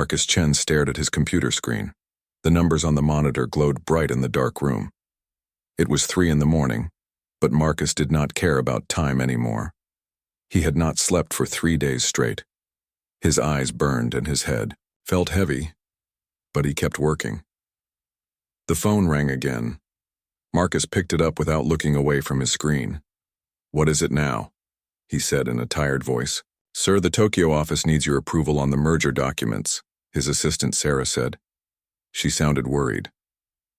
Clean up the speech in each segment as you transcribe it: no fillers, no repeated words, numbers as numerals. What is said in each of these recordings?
Marcus Chen stared at his computer screen. The numbers on the monitor glowed bright in the dark room. It was 3 in the morning, but Marcus did not care about time anymore. He had not slept for 3 days straight. His eyes burned and his head felt heavy, but he kept working. The phone rang again. Marcus picked it up without looking away from his screen. "What is it now?" he said in a tired voice. "Sir, the Tokyo office needs your approval on the merger documents," his assistant Sarah said. She sounded worried.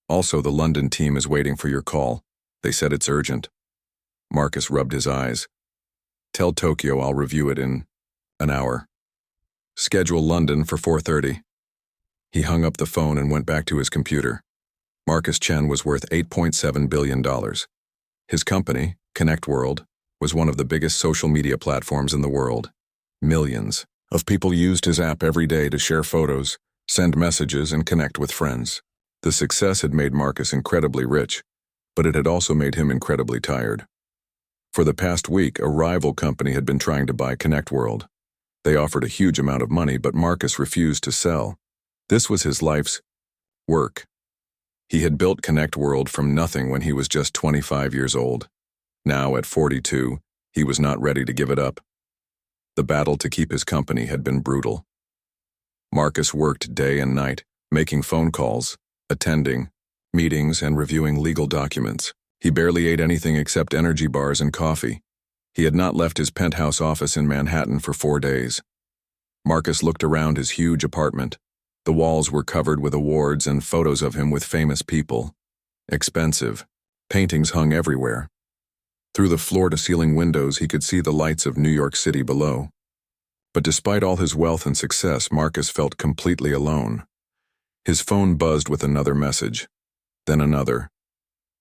"Also, the London team is waiting for your call. They said it's urgent." Marcus rubbed his eyes. "Tell Tokyo I'll review it in an hour. Schedule London for 4:30. He hung up the phone and went back to his computer. Marcus Chen was worth $8.7 billion. His company, Connect World, was one of the biggest social media platforms in the world. Millions of people used his app every day to share photos, send messages, and connect with friends. The success had made Marcus incredibly rich, but it had also made him incredibly tired. For the past week, a rival company had been trying to buy Connect World. They offered a huge amount of money, but Marcus refused to sell. This was his life's work. He had built Connect World from nothing when he was just 25 years old. Now, at 42, he was not ready to give it up. The battle to keep his company had been brutal. Marcus worked day and night, making phone calls, attending meetings, and reviewing legal documents. He barely ate anything except energy bars and coffee. He had not left his penthouse office in Manhattan for 4 days. Marcus looked around his huge apartment. The walls were covered with awards and photos of him with famous people. Expensive. Paintings hung everywhere. Through the floor-to-ceiling windows, he could see the lights of New York City below. But despite all his wealth and success, Marcus felt completely alone. His phone buzzed with another message, then another,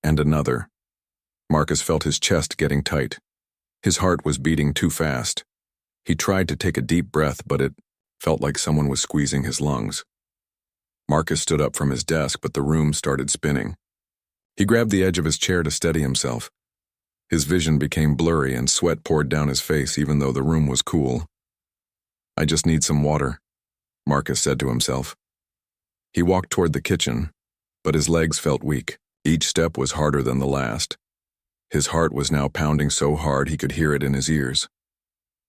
and another. Marcus felt his chest getting tight. His heart was beating too fast. He tried to take a deep breath, but it felt like someone was squeezing his lungs. Marcus stood up from his desk, but the room started spinning. He grabbed the edge of his chair to steady himself. His vision became blurry and sweat poured down his face even though the room was cool. "I just need some water," Marcus said to himself. He walked toward the kitchen, but his legs felt weak. Each step was harder than the last. His heart was now pounding so hard he could hear it in his ears.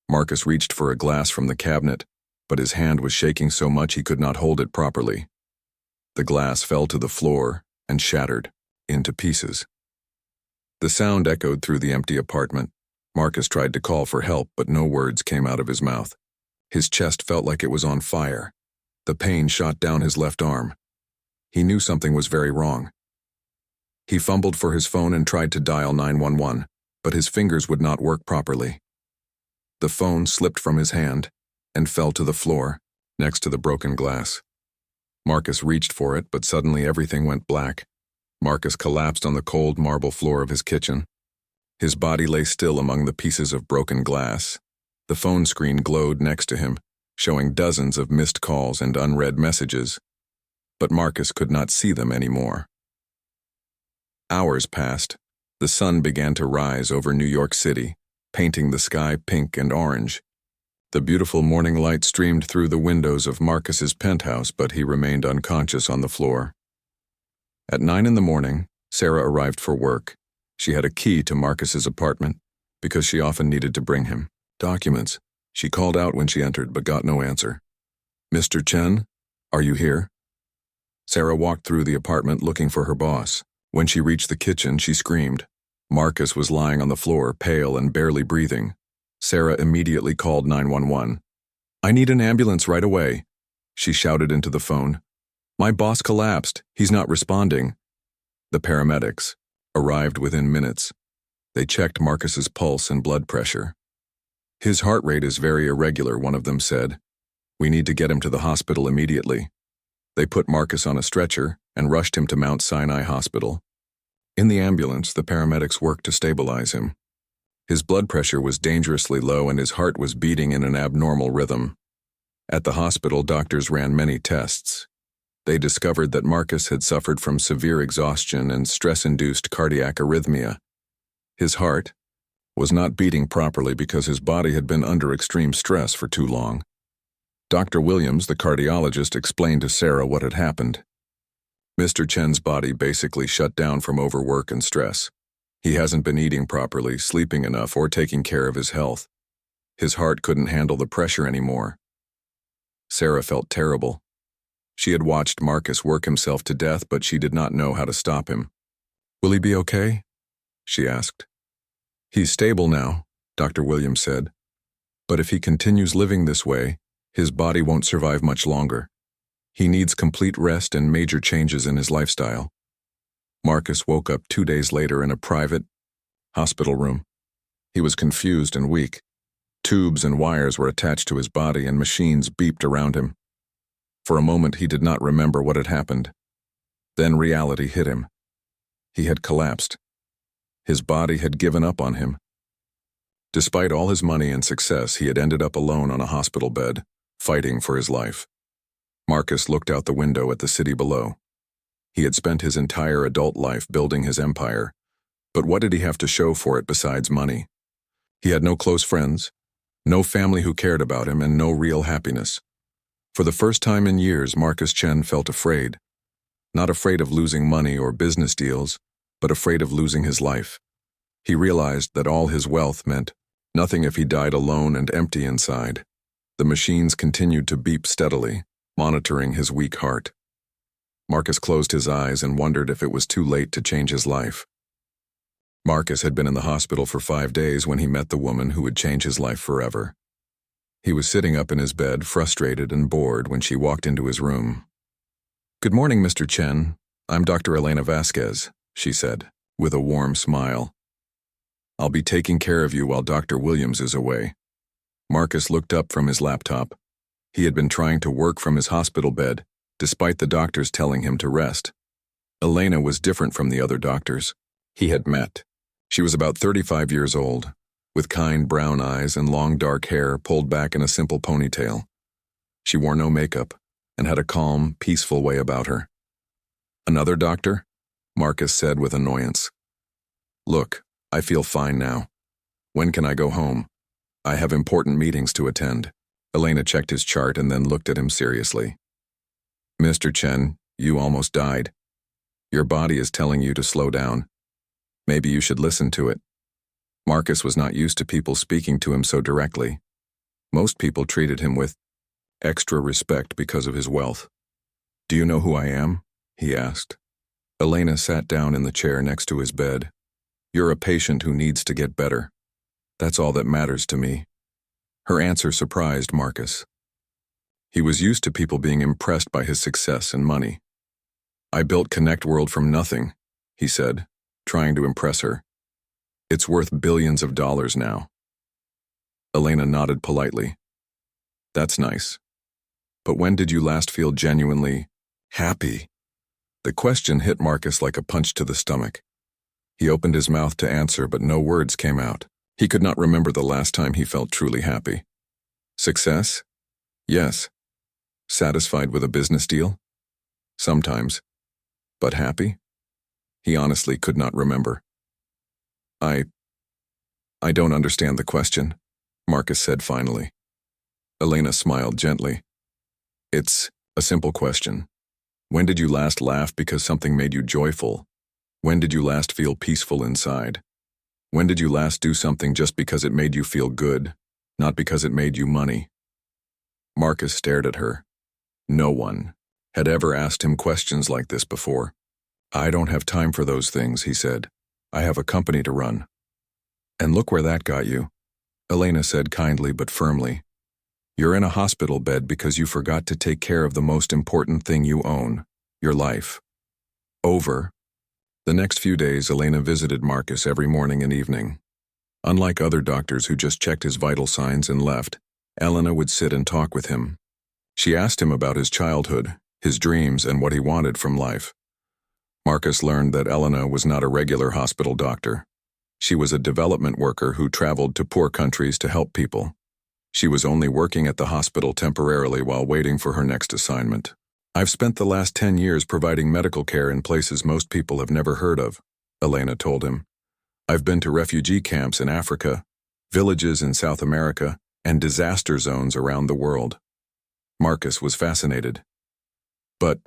Marcus reached for a glass from the cabinet, but his hand was shaking so much he could not hold it properly. The glass fell to the floor and shattered into pieces. The sound echoed through the empty apartment. Marcus tried to call for help, but no words came out of his mouth. His chest felt like it was on fire. The pain shot down his left arm. He knew something was very wrong. He fumbled for his phone and tried to dial 911, but his fingers would not work properly. The phone slipped from his hand and fell to the floor, next to the broken glass. Marcus reached for it, but suddenly everything went black. Marcus collapsed on the cold marble floor of his kitchen. His body lay still among the pieces of broken glass. The phone screen glowed next to him, showing dozens of missed calls and unread messages. But Marcus could not see them anymore. Hours passed. The sun began to rise over New York City, painting the sky pink and orange. The beautiful morning light streamed through the windows of Marcus's penthouse, but he remained unconscious on the floor. At 9 in the morning, Sarah arrived for work. She had a key to Marcus's apartment because she often needed to bring him documents. She called out when she entered, but got no answer. "Mr. Chen, are you here?" Sarah walked through the apartment looking for her boss. When she reached the kitchen, she screamed. Marcus was lying on the floor, pale and barely breathing. Sarah immediately called 911. "I need an ambulance right away," she shouted into the phone. "My boss collapsed. He's not responding." The paramedics arrived within minutes. They checked Marcus's pulse and blood pressure. "His heart rate is very irregular," one of them said. "We need to get him to the hospital immediately." They put Marcus on a stretcher and rushed him to Mount Sinai Hospital. In the ambulance, the paramedics worked to stabilize him. His blood pressure was dangerously low and his heart was beating in an abnormal rhythm. At the hospital, doctors ran many tests. They discovered that Marcus had suffered from severe exhaustion and stress-induced cardiac arrhythmia. His heart was not beating properly because his body had been under extreme stress for too long. Dr. Williams, the cardiologist, explained to Sarah what had happened. Mr. Chen's body basically shut down from overwork and stress. He hasn't been eating properly, sleeping enough, or taking care of his health. His heart couldn't handle the pressure anymore. Sarah felt terrible. She had watched Marcus work himself to death, but she did not know how to stop him. "Will he be okay?" she asked. "He's stable now," Dr. Williams said. "But if he continues living this way, his body won't survive much longer. He needs complete rest and major changes in his lifestyle." Marcus woke up 2 days later in a private hospital room. He was confused and weak. Tubes and wires were attached to his body and machines beeped around him. For a moment he did not remember what had happened. Then reality hit him. He had collapsed. His body had given up on him. Despite all his money and success, he had ended up alone on a hospital bed, fighting for his life. Marcus looked out the window at the city below. He had spent his entire adult life building his empire, but what did he have to show for it besides money? He had no close friends, no family who cared about him, and no real happiness. For the first time in years, Marcus Chen felt afraid. Not afraid of losing money or business deals, but afraid of losing his life. He realized that all his wealth meant nothing if he died alone and empty inside. The machines continued to beep steadily, monitoring his weak heart. Marcus closed his eyes and wondered if it was too late to change his life. Marcus had been in the hospital for 5 days when he met the woman who would change his life forever. He was sitting up in his bed, frustrated and bored, when she walked into his room. "Good morning, Mr. Chen. I'm Dr. Elena Vasquez," she said, with a warm smile. "I'll be taking care of you while Dr. Williams is away." Marcus looked up from his laptop. He had been trying to work from his hospital bed, despite the doctors telling him to rest. Elena was different from the other doctors he had met. She was about 35 years old, with kind brown eyes and long dark hair pulled back in a simple ponytail. She wore no makeup and had a calm, peaceful way about her. "Another doctor?" Marcus said with annoyance. "Look, I feel fine now. When can I go home? I have important meetings to attend." Elena checked his chart and then looked at him seriously. "Mr. Chen, you almost died. Your body is telling you to slow down. Maybe you should listen to it." Marcus was not used to people speaking to him so directly. Most people treated him with extra respect because of his wealth. "Do you know who I am?" he asked. Elena sat down in the chair next to his bed. "You're a patient who needs to get better. That's all that matters to me." Her answer surprised Marcus. He was used to people being impressed by his success and money. "I built Connect World from nothing," he said, trying to impress her. "It's worth billions of dollars now." Elena nodded politely. "That's nice. But when did you last feel genuinely happy?" The question hit Marcus like a punch to the stomach. He opened his mouth to answer, but no words came out. He could not remember the last time he felt truly happy. Success? Yes. Satisfied with a business deal? Sometimes. But happy? He honestly could not remember. I don't understand the question," Marcus said finally. Elena smiled gently. "It's a simple question. When did you last laugh because something made you joyful? When did you last feel peaceful inside? When did you last do something just because it made you feel good, not because it made you money?" Marcus stared at her. No one had ever asked him questions like this before. "I don't have time for those things," he said. "I have a company to run." "And look where that got you," Elena said kindly but firmly. "You're in a hospital bed because you forgot to take care of the most important thing you own, your life." Over. The next few days, Elena visited Marcus every morning and evening. Unlike other doctors who just checked his vital signs and left, Elena would sit and talk with him. She asked him about his childhood, his dreams, and what he wanted from life. Marcus learned that Elena was not a regular hospital doctor. She was a development worker who traveled to poor countries to help people. She was only working at the hospital temporarily while waiting for her next assignment. "I've spent the last 10 years providing medical care in places most people have never heard of," Elena told him. "I've been to refugee camps in Africa, villages in South America, and disaster zones around the world. Marcus was fascinated. But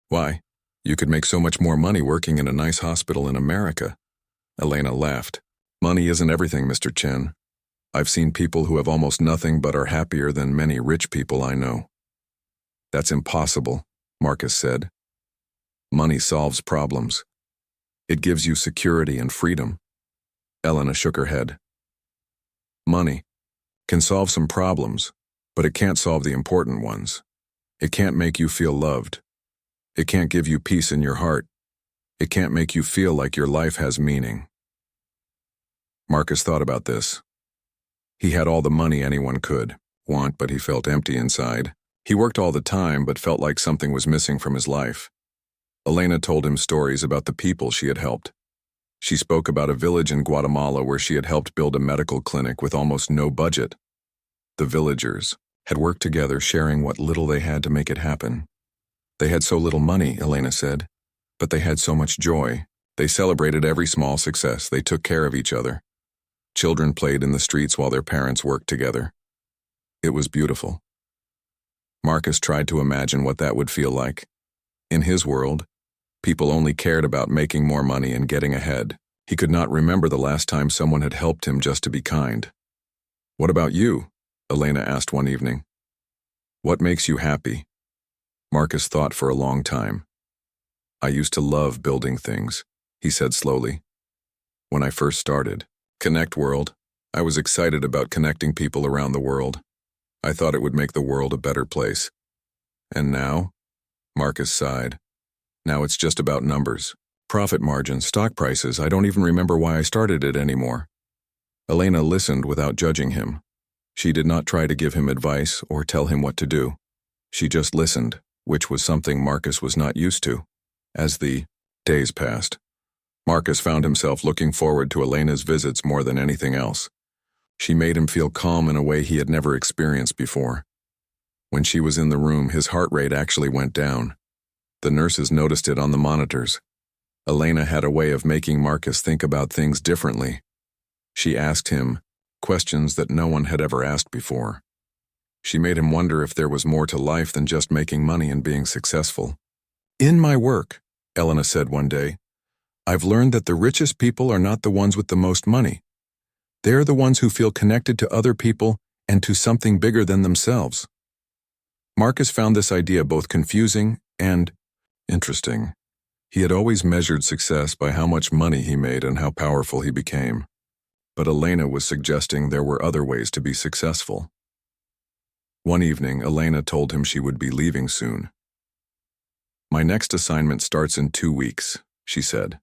why? You could make so much more money working in a nice hospital in America. Elena laughed. Money isn't everything, Mr. Chen. I've seen people who have almost nothing but are happier than many rich people I know. That's impossible, Marcus said. Money solves problems. It gives you security and freedom. Elena shook her head. Money can solve some problems, but it can't solve the important ones. It can't make you feel loved. It can't give you peace in your heart. It can't make you feel like your life has meaning. Marcus thought about this. He had all the money anyone could want, but he felt empty inside. He worked all the time, but felt like something was missing from his life. Elena told him stories about the people she had helped. She spoke about a village in Guatemala where she had helped build a medical clinic with almost no budget. The villagers had worked together, sharing what little they had to make it happen. They had so little money, Elena said, but they had so much joy. They celebrated every small success. They took care of each other. Children played in the streets while their parents worked together. It was beautiful. Marcus tried to imagine what that would feel like. In his world, people only cared about making more money and getting ahead. He could not remember the last time someone had helped him just to be kind. What about you? Elena asked one evening. What makes you happy? Marcus thought for a long time. I used to love building things, he said slowly. When I first started Connect World, I was excited about connecting people around the world. I thought it would make the world a better place. And now? Marcus sighed. Now it's just about numbers. Profit margins, stock prices, I don't even remember why I started it anymore. Elena listened without judging him. She did not try to give him advice or tell him what to do. She just listened, which was something Marcus was not used to. As the days passed, Marcus found himself looking forward to Elena's visits more than anything else. She made him feel calm in a way he had never experienced before. When she was in the room, his heart rate actually went down. The nurses noticed it on the monitors. Elena had a way of making Marcus think about things differently. She asked him questions that no one had ever asked before. She made him wonder if there was more to life than just making money and being successful. In my work, Elena said one day, I've learned that the richest people are not the ones with the most money. They're the ones who feel connected to other people and to something bigger than themselves. Marcus found this idea both confusing and interesting. He had always measured success by how much money he made and how powerful he became. But Elena was suggesting there were other ways to be successful. One evening, Elena told him she would be leaving soon. My next assignment starts in 2 weeks, she said.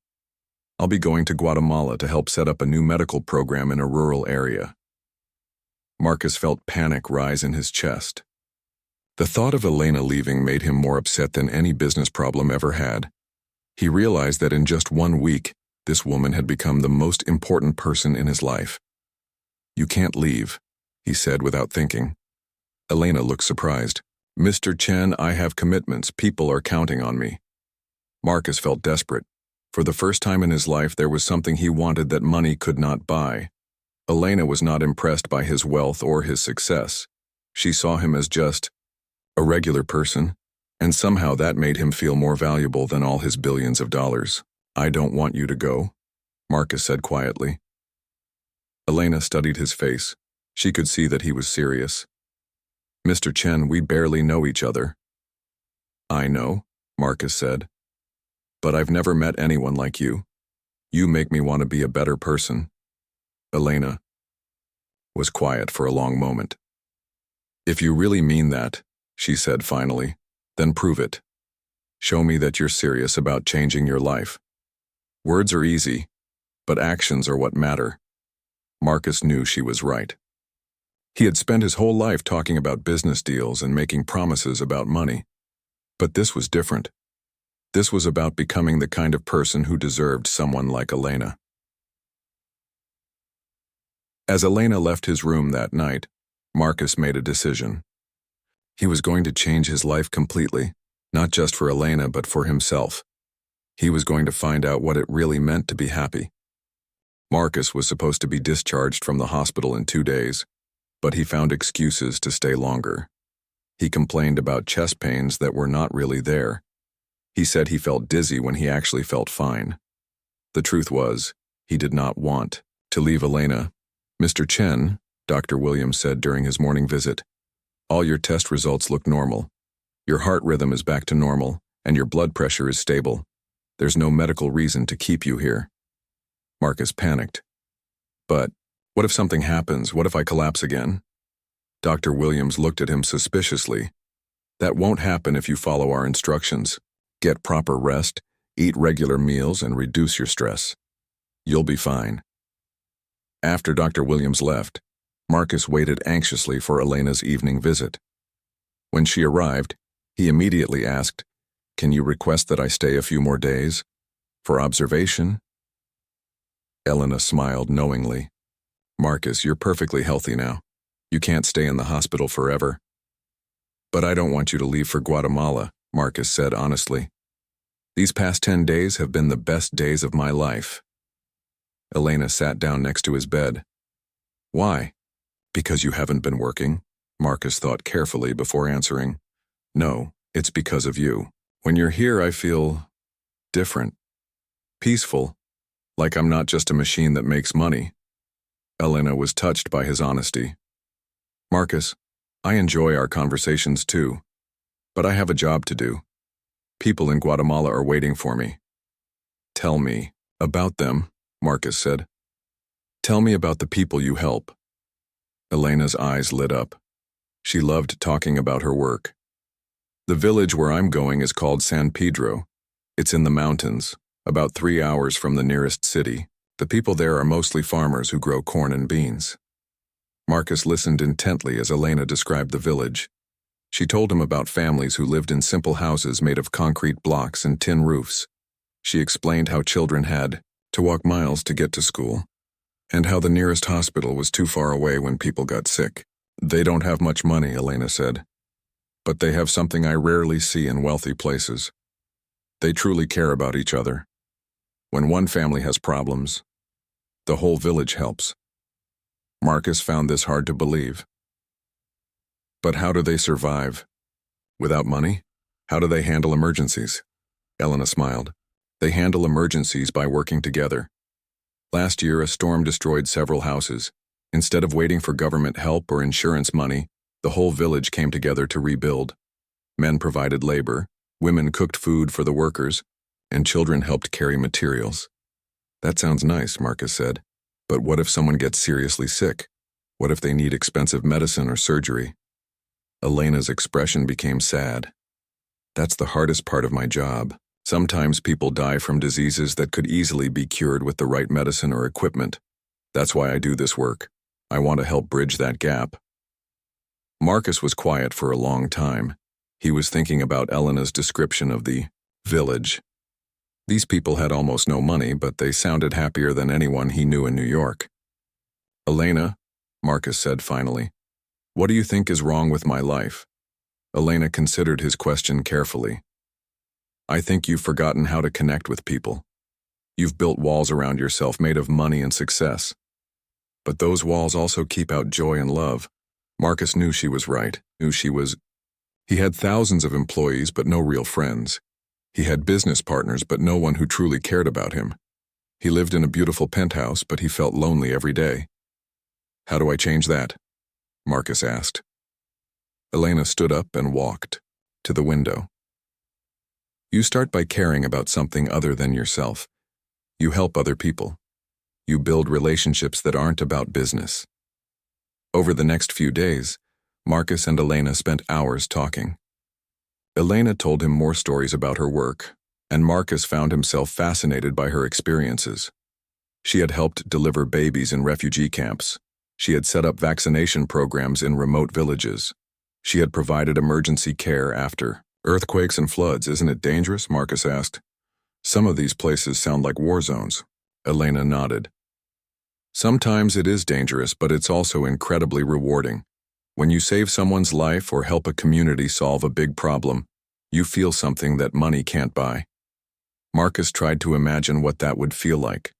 I'll be going to Guatemala to help set up a new medical program in a rural area. Marcus felt panic rise in his chest. The thought of Elena leaving made him more upset than any business problem ever had. He realized that in just 1 week, this woman had become the most important person in his life. You can't leave, he said without thinking. Elena looked surprised. Mr. Chen, I have commitments. People are counting on me. Marcus felt desperate. For the first time in his life, there was something he wanted that money could not buy. Elena was not impressed by his wealth or his success. She saw him as just a regular person, and somehow that made him feel more valuable than all his billions of dollars. I don't want you to go, Marcus said quietly. Elena studied his face. She could see that he was serious. Mr. Chen, we barely know each other. I know, Marcus said. But I've never met anyone like you. You make me want to be a better person. Elena was quiet for a long moment. If you really mean that, she said finally, then prove it. Show me that you're serious about changing your life. Words are easy, but actions are what matter. Marcus knew she was right. He had spent his whole life talking about business deals and making promises about money. But this was different. This was about becoming the kind of person who deserved someone like Elena. As Elena left his room that night, Marcus made a decision. He was going to change his life completely, not just for Elena but for himself. He was going to find out what it really meant to be happy. Marcus was supposed to be discharged from the hospital in 2 days, but he found excuses to stay longer. He complained about chest pains that were not really there. He said he felt dizzy when he actually felt fine. The truth was, he did not want to leave Elena. "Mr. Chen," Dr. Williams said during his morning visit, "all your test results look normal. Your heart rhythm is back to normal, and your blood pressure is stable. There's no medical reason to keep you here." Marcus panicked. "But what if something happens? What if I collapse again?" Dr. Williams looked at him suspiciously. "That won't happen if you follow our instructions. Get proper rest, eat regular meals, and reduce your stress. You'll be fine." After Dr. Williams left, Marcus waited anxiously for Elena's evening visit. When she arrived, he immediately asked, "Can you request that I stay a few more days? For observation?" Elena smiled knowingly. "Marcus, you're perfectly healthy now. You can't stay in the hospital forever." "But I don't want you to leave for Guatemala," Marcus said honestly. "These past 10 days have been the best days of my life." Elena sat down next to his bed. "Why?" "Because you haven't been working," Marcus thought carefully before answering. "No, it's because of you. When you're here, I feel different. Peaceful. Like I'm not just a machine that makes money." Elena was touched by his honesty. "Marcus, I enjoy our conversations too. But I have a job to do. People in Guatemala are waiting for me." "Tell me about them," Marcus said. "Tell me about the people you help." Elena's eyes lit up. She loved talking about her work. "The village where I'm going is called San Pedro. It's in the mountains, about 3 hours from the nearest city. The people there are mostly farmers who grow corn and beans." Marcus listened intently as Elena described the village. She told him about families who lived in simple houses made of concrete blocks and tin roofs. She explained how children had to walk miles to get to school, and how the nearest hospital was too far away when people got sick. "They don't have much money," Elena said, "but they have something I rarely see in wealthy places. They truly care about each other. When one family has problems, the whole village helps." Marcus found this hard to believe. "But how do they survive? Without money? How do they handle emergencies?" Elena smiled. "They handle emergencies by working together. Last year, a storm destroyed several houses. Instead of waiting for government help or insurance money, the whole village came together to rebuild. Men provided labor, women cooked food for the workers, and children helped carry materials." "That sounds nice," Marcus said. "But what if someone gets seriously sick? What if they need expensive medicine or surgery?" Elena's expression became sad. "That's the hardest part of my job. Sometimes people die from diseases that could easily be cured with the right medicine or equipment. That's why I do this work. I want to help bridge that gap." Marcus was quiet for a long time. He was thinking about Elena's description of the village. These people had almost no money, but they sounded happier than anyone he knew in New York. "Elena," Marcus said finally, "what do you think is wrong with my life?" Elena considered his question carefully. "I think you've forgotten how to connect with people. You've built walls around yourself made of money and success. But those walls also keep out joy and love." Marcus knew she was right, He had thousands of employees but no real friends. He had business partners but no one who truly cared about him. He lived in a beautiful penthouse, but he felt lonely every day. "How do I change that?" Marcus asked. Elena stood up and walked to the window. "You start by caring about something other than yourself. You help other people. You build relationships that aren't about business." Over the next few days, Marcus and Elena spent hours talking. Elena told him more stories about her work, and Marcus found himself fascinated by her experiences. She had helped deliver babies in refugee camps. She had set up vaccination programs in remote villages. She had provided emergency care after earthquakes and floods. "Isn't it dangerous?" Marcus asked. "Some of these places sound like war zones." Elena nodded. "Sometimes it is dangerous, but it's also incredibly rewarding. When you save someone's life or help a community solve a big problem, you feel something that money can't buy." Marcus tried to imagine what that would feel like.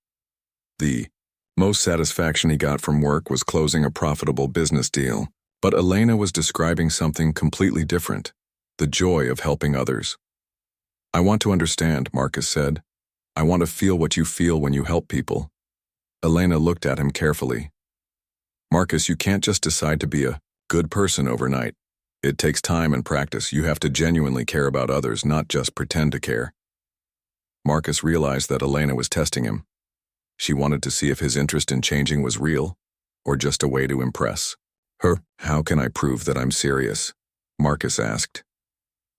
The most satisfaction he got from work was closing a profitable business deal, But Elena was describing something completely different, the joy of helping others. I want to understand, Marcus said. I want to feel what you feel when you help people. Elena looked at him carefully. Marcus, you can't just decide to be a good person overnight. It takes time and practice. You have to genuinely care about others, not just pretend to care. Marcus realized that Elena was testing him. She wanted to see if his interest in changing was real, or just a way to impress her. How can I prove that I'm serious? Marcus asked.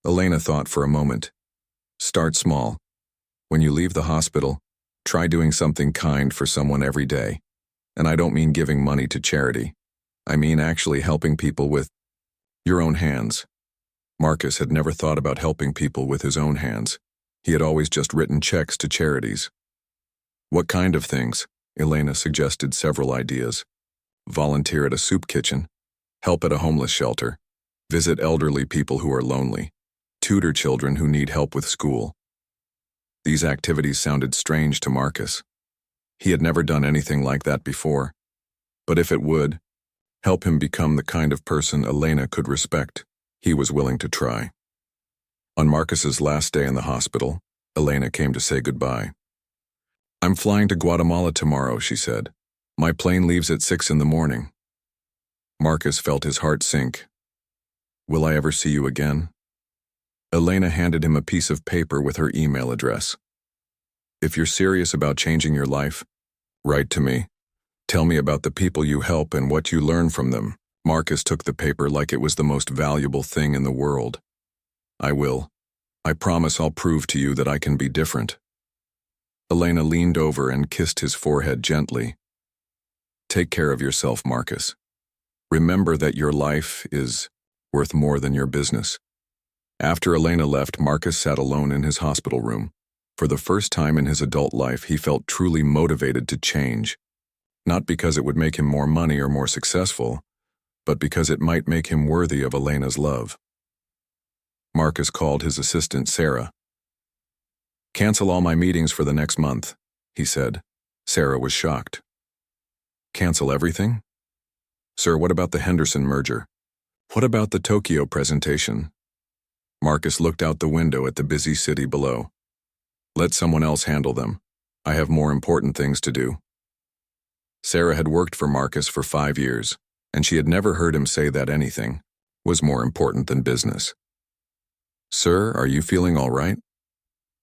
Elena thought for a moment. Start small. When you leave the hospital, try doing something kind for someone every day. And I don't mean giving money to charity. I mean actually helping people with your own hands. Marcus had never thought about helping people with his own hands. He had always just written checks to charities. What kind of things? Elena suggested several ideas. Volunteer at a soup kitchen, help at a homeless shelter, visit elderly people who are lonely, tutor children who need help with school. These activities sounded strange to Marcus. He had never done anything like that before. But if it would help him become the kind of person Elena could respect, he was willing to try. On Marcus's last day in the hospital, Elena came to say goodbye. I'm flying to Guatemala tomorrow, she said. My plane leaves at 6 in the morning. Marcus felt his heart sink. Will I ever see you again? Elena handed him a piece of paper with her email address. If you're serious about changing your life, write to me. Tell me about the people you help and what you learn from them. Marcus took the paper like it was the most valuable thing in the world. I will. I promise I'll prove to you that I can be different. Elena leaned over and kissed his forehead gently. Take care of yourself, Marcus. Remember that your life is worth more than your business. After Elena left, Marcus sat alone in his hospital room. For the first time in his adult life, he felt truly motivated to change. Not because it would make him more money or more successful, but because it might make him worthy of Elena's love. Marcus called his assistant, Sarah. Cancel all my meetings for the next month, he said. Sarah was shocked. Cancel everything? Sir, what about the Henderson merger? What about the Tokyo presentation? Marcus looked out the window at the busy city below. Let someone else handle them. I have more important things to do. Sarah had worked for Marcus for 5 years, and she had never heard him say that anything was more important than business. Sir, are you feeling all right?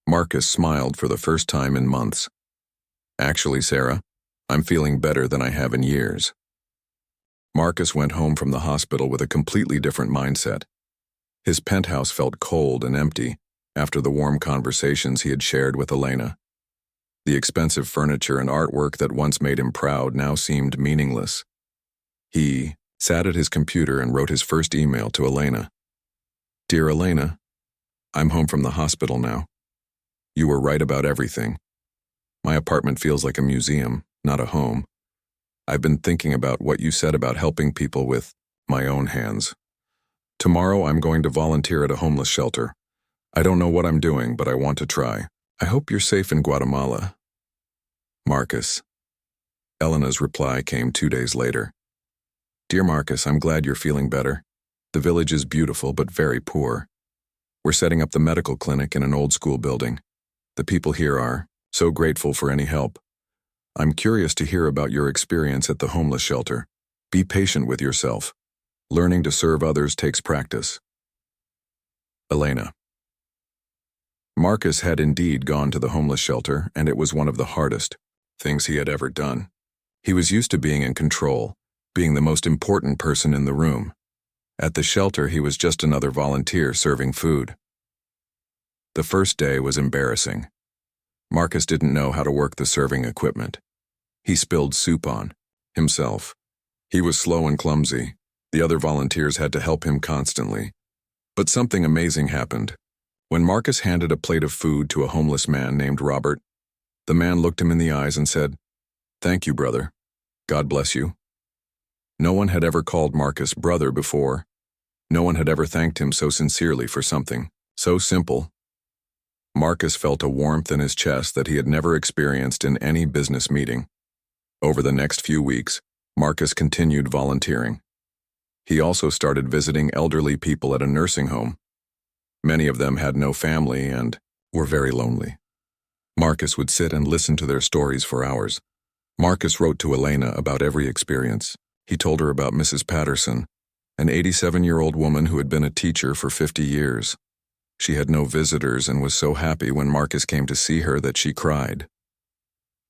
Marcus smiled for the first time in months. Actually, Sarah, I'm feeling better than I have in years. Marcus went home from the hospital with a completely different mindset. His penthouse felt cold and empty after the warm conversations he had shared with Elena. The expensive furniture and artwork that once made him proud now seemed meaningless. He sat at his computer and wrote his first email to Elena. Dear Elena, I'm home from the hospital now. You were right about everything. My apartment feels like a museum, not a home. I've been thinking about what you said about helping people with my own hands. Tomorrow I'm going to volunteer at a homeless shelter. I don't know what I'm doing, but I want to try. I hope you're safe in Guatemala. Marcus. Elena's reply came 2 days later. Dear Marcus, I'm glad you're feeling better. The village is beautiful but very poor. We're setting up the medical clinic in an old school building. The people here are so grateful for any help. I'm curious to hear about your experience at the homeless shelter. Be patient with yourself. Learning to serve others takes practice. Elena. Marcus had indeed gone to the homeless shelter, and it was one of the hardest things he had ever done. He was used to being in control, being the most important person in the room. At the shelter, he was just another volunteer serving food. The first day was embarrassing. Marcus didn't know how to work the serving equipment. He spilled soup on himself. He was slow and clumsy. The other volunteers had to help him constantly. But something amazing happened. When Marcus handed a plate of food to a homeless man named Robert, the man looked him in the eyes and said, "Thank you, brother. God bless you." No one had ever called Marcus brother before. No one had ever thanked him so sincerely for something so simple. Marcus felt a warmth in his chest that he had never experienced in any business meeting. Over the next few weeks, Marcus continued volunteering. He also started visiting elderly people at a nursing home. Many of them had no family and were very lonely. Marcus would sit and listen to their stories for hours. Marcus wrote to Elena about every experience. He told her about Mrs. Patterson, an 87-year-old woman who had been a teacher for 50 years. She had no visitors and was so happy when Marcus came to see her that she cried.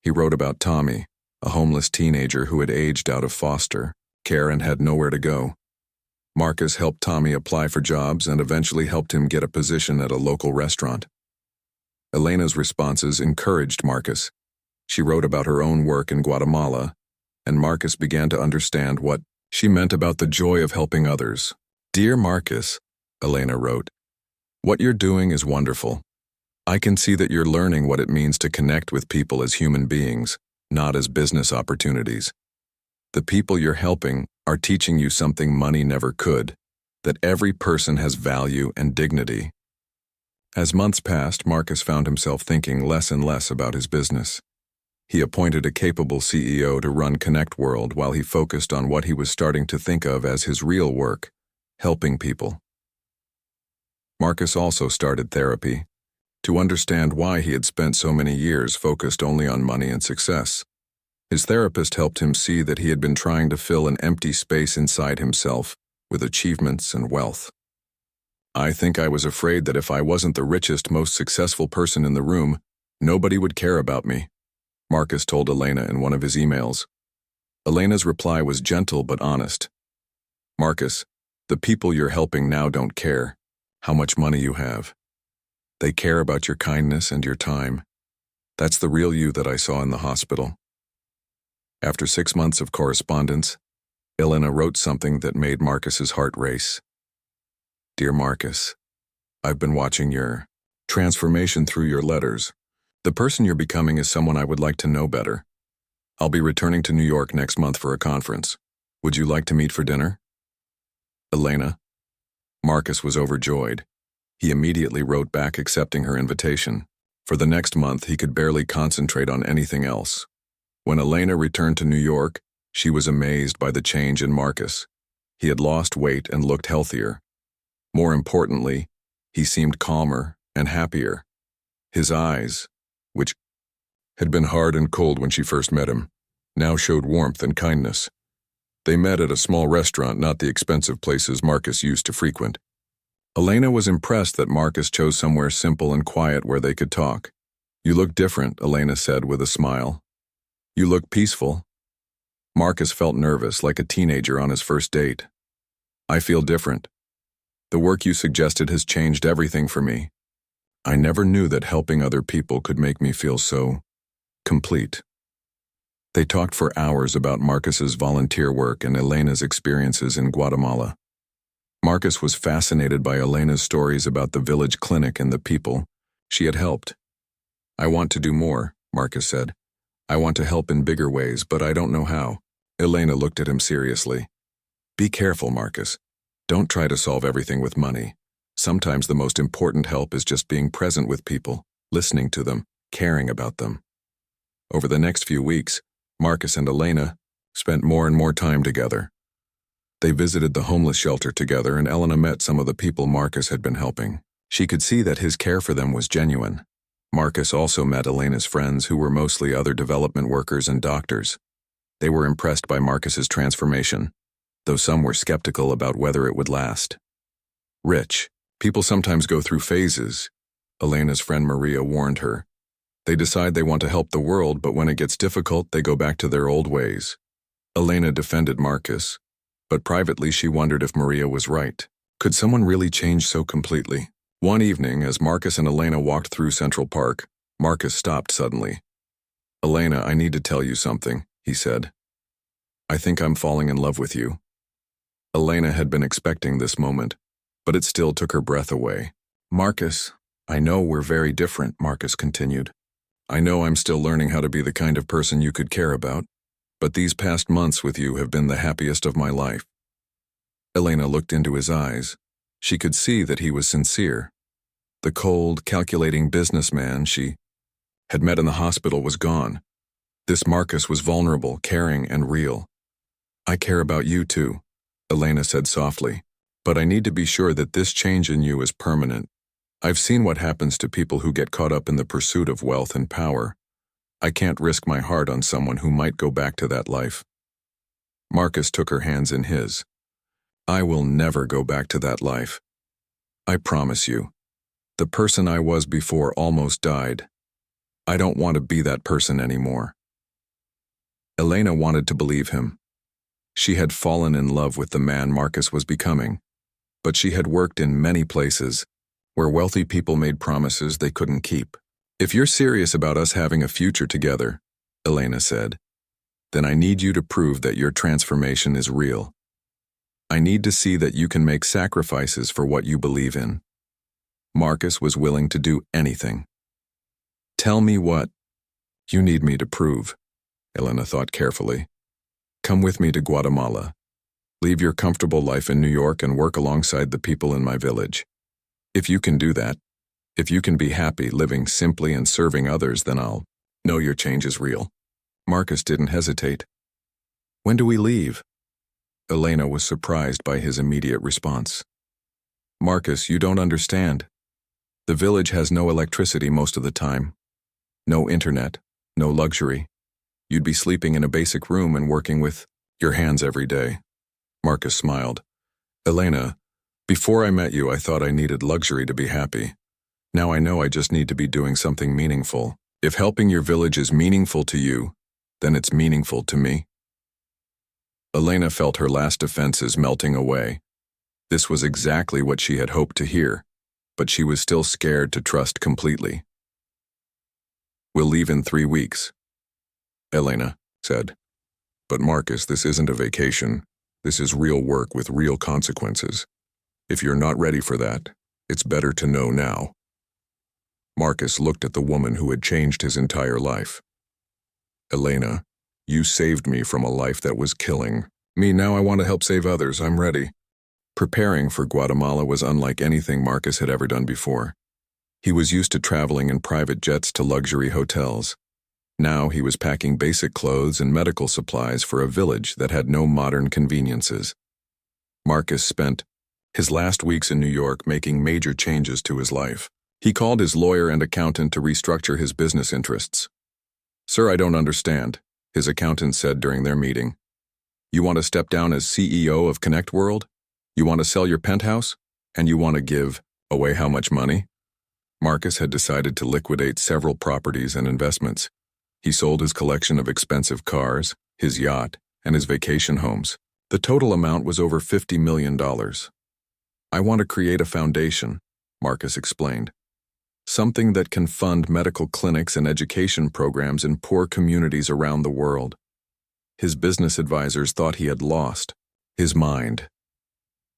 He wrote about Tommy, a homeless teenager who had aged out of foster care and had nowhere to go. Marcus helped Tommy apply for jobs and eventually helped him get a position at a local restaurant. Elena's responses encouraged Marcus. She wrote about her own work in Guatemala, and Marcus began to understand what she meant about the joy of helping others. "Dear Marcus," Elena wrote, "what you're doing is wonderful. I can see that you're learning what it means to connect with people as human beings, not as business opportunities. The people you're helping are teaching you something money never could, that every person has value and dignity." As months passed, Marcus found himself thinking less and less about his business. He appointed a capable CEO to run Connect World while he focused on what he was starting to think of as his real work, helping people. Marcus also started therapy, to understand why he had spent so many years focused only on money and success. His therapist helped him see that he had been trying to fill an empty space inside himself with achievements and wealth. "I think I was afraid that if I wasn't the richest, most successful person in the room, nobody would care about me," Marcus told Elena in one of his emails. Elena's reply was gentle but honest. "Marcus, the people you're helping now don't care how much money you have. They care about your kindness and your time. That's the real you that I saw in the hospital." After 6 months of correspondence, Elena wrote something that made Marcus's heart race. "Dear Marcus, I've been watching your transformation through your letters. The person you're becoming is someone I would like to know better. I'll be returning to New York next month for a conference. Would you like to meet for dinner? Elena." Marcus was overjoyed. He immediately wrote back accepting her invitation. For the next month, he could barely concentrate on anything else. When Elena returned to New York, she was amazed by the change in Marcus. He had lost weight and looked healthier. More importantly, he seemed calmer and happier. His eyes, which had been hard and cold when she first met him, now showed warmth and kindness. They met at a small restaurant, not the expensive places Marcus used to frequent. Elena was impressed that Marcus chose somewhere simple and quiet where they could talk. "You look different," Elena said with a smile. "You look peaceful." Marcus felt nervous, like a teenager on his first date. "I feel different. The work you suggested has changed everything for me. I never knew that helping other people could make me feel so complete." They talked for hours about Marcus's volunteer work and Elena's experiences in Guatemala. Marcus was fascinated by Elena's stories about the village clinic and the people she had helped. "I want to do more," Marcus said. "I want to help in bigger ways, but I don't know how." Elena looked at him seriously. "Be careful, Marcus. Don't try to solve everything with money. Sometimes the most important help is just being present with people, listening to them, caring about them." Over the next few weeks, Marcus and Elena spent more and more time together. They visited the homeless shelter together, and Elena met some of the people Marcus had been helping. She could see that his care for them was genuine. Marcus also met Elena's friends, who were mostly other development workers and doctors. They were impressed by Marcus's transformation, though some were skeptical about whether it would last. "Rich people sometimes go through phases," Elena's friend Maria warned her. "They decide they want to help the world, but when it gets difficult, they go back to their old ways." Elena defended Marcus, but privately she wondered if Maria was right. Could someone really change so completely? One evening, as Marcus and Elena walked through Central Park, Marcus stopped suddenly. "Elena, I need to tell you something," he said. "I think I'm falling in love with you." Elena had been expecting this moment, but it still took her breath away. "Marcus, I know we're very different," Marcus continued. "I know I'm still learning how to be the kind of person you could care about, but these past months with you have been the happiest of my life." Elena looked into his eyes. She could see that he was sincere. The cold, calculating businessman she had met in the hospital was gone. This Marcus was vulnerable, caring, and real. "I care about you too," Elena said softly. But I need to be sure that this change in you is permanent. I've seen what happens to people who get caught up in the pursuit of wealth and power. I can't risk my heart on someone who might go back to that life. Marcus took her hands in his. I will never go back to that life. I promise you. The person I was before almost died. I don't want to be that person anymore. Elena wanted to believe him. She had fallen in love with the man Marcus was becoming, but she had worked in many places where wealthy people made promises they couldn't keep. If you're serious about us having a future together, Elena said, then I need you to prove that your transformation is real. I need to see that you can make sacrifices for what you believe in. Marcus was willing to do anything. Tell me what you need me to prove, Elena thought carefully. Come with me to Guatemala. Leave your comfortable life in New York and work alongside the people in my village. If you can do that, if you can be happy living simply and serving others, then I'll know your change is real. Marcus didn't hesitate. When do we leave? Elena was surprised by his immediate response. Marcus, you don't understand. The village has no electricity most of the time. No internet, no luxury. You'd be sleeping in a basic room and working with your hands every day. Marcus smiled. Elena, before I met you, I thought I needed luxury to be happy. Now I know I just need to be doing something meaningful. If helping your village is meaningful to you, then it's meaningful to me. Elena felt her last defenses melting away. This was exactly what she had hoped to hear, but she was still scared to trust completely. We'll leave in 3 weeks, Elena said. But Marcus, this isn't a vacation. This is real work with real consequences. If you're not ready for that, it's better to know now. Marcus looked at the woman who had changed his entire life. Elena, you saved me from a life that was killing me. Now I want to help save others. I'm ready. Preparing for Guatemala was unlike anything Marcus had ever done before. He was used to traveling in private jets to luxury hotels. Now he was packing basic clothes and medical supplies for a village that had no modern conveniences. Marcus spent his last weeks in New York making major changes to his life. He called his lawyer and accountant to restructure his business interests. Sir, I don't understand, his accountant said during their meeting. You want to step down as CEO of Connect World? You want to sell your penthouse? And you want to give away how much money? Marcus had decided to liquidate several properties and investments. He sold his collection of expensive cars, his yacht, and his vacation homes. The total amount was over $50 million. I want to create a foundation, Marcus explained. Something that can fund medical clinics and education programs in poor communities around the world. His business advisors thought he had lost his mind.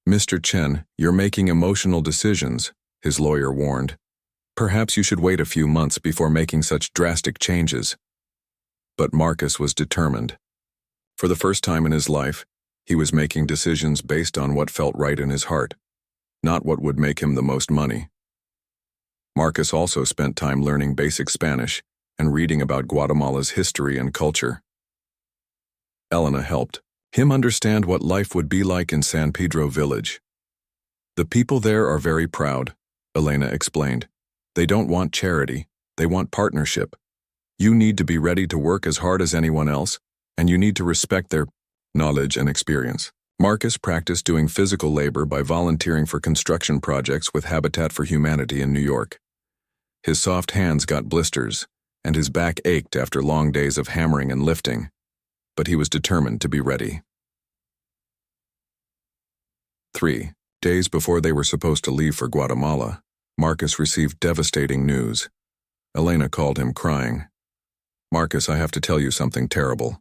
Mr. Chen, you're making emotional decisions, his lawyer warned. Perhaps you should wait a few months before making such drastic changes. But Marcus was determined. For the first time in his life, he was making decisions based on what felt right in his heart, not what would make him the most money. Marcus also spent time learning basic Spanish and reading about Guatemala's history and culture. Elena helped him understand what life would be like in San Pedro village. The people there are very proud, Elena explained. They don't want charity, they want partnership. You need to be ready to work as hard as anyone else, and you need to respect their knowledge and experience. Marcus practiced doing physical labor by volunteering for construction projects with Habitat for Humanity in New York. His soft hands got blisters, and his back ached after long days of hammering and lifting, but he was determined to be ready. 3 days before they were supposed to leave for Guatemala, Marcus received devastating news. Elena called him crying. Marcus, I have to tell you something terrible.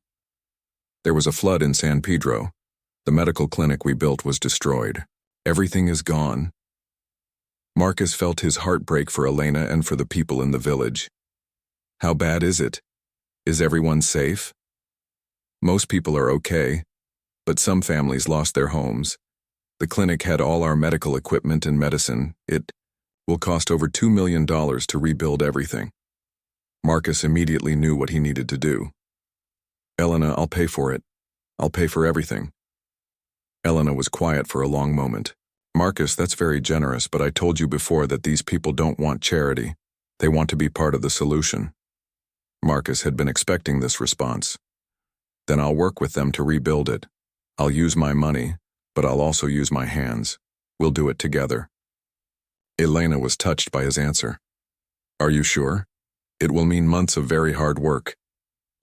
There was a flood in San Pedro. The medical clinic we built was destroyed. Everything is gone. Marcus felt his heart break for Elena and for the people in the village. How bad is it? Is everyone safe? Most people are okay, but some families lost their homes. The clinic had all our medical equipment and medicine. It will cost over $2 million to rebuild everything. Marcus immediately knew what he needed to do. Elena, I'll pay for it. I'll pay for everything. Elena was quiet for a long moment. Marcus, that's very generous, but I told you before that these people don't want charity. They want to be part of the solution. Marcus had been expecting this response. Then I'll work with them to rebuild it. I'll use my money, but I'll also use my hands. We'll do it together. Elena was touched by his answer. Are you sure? It will mean months of very hard work.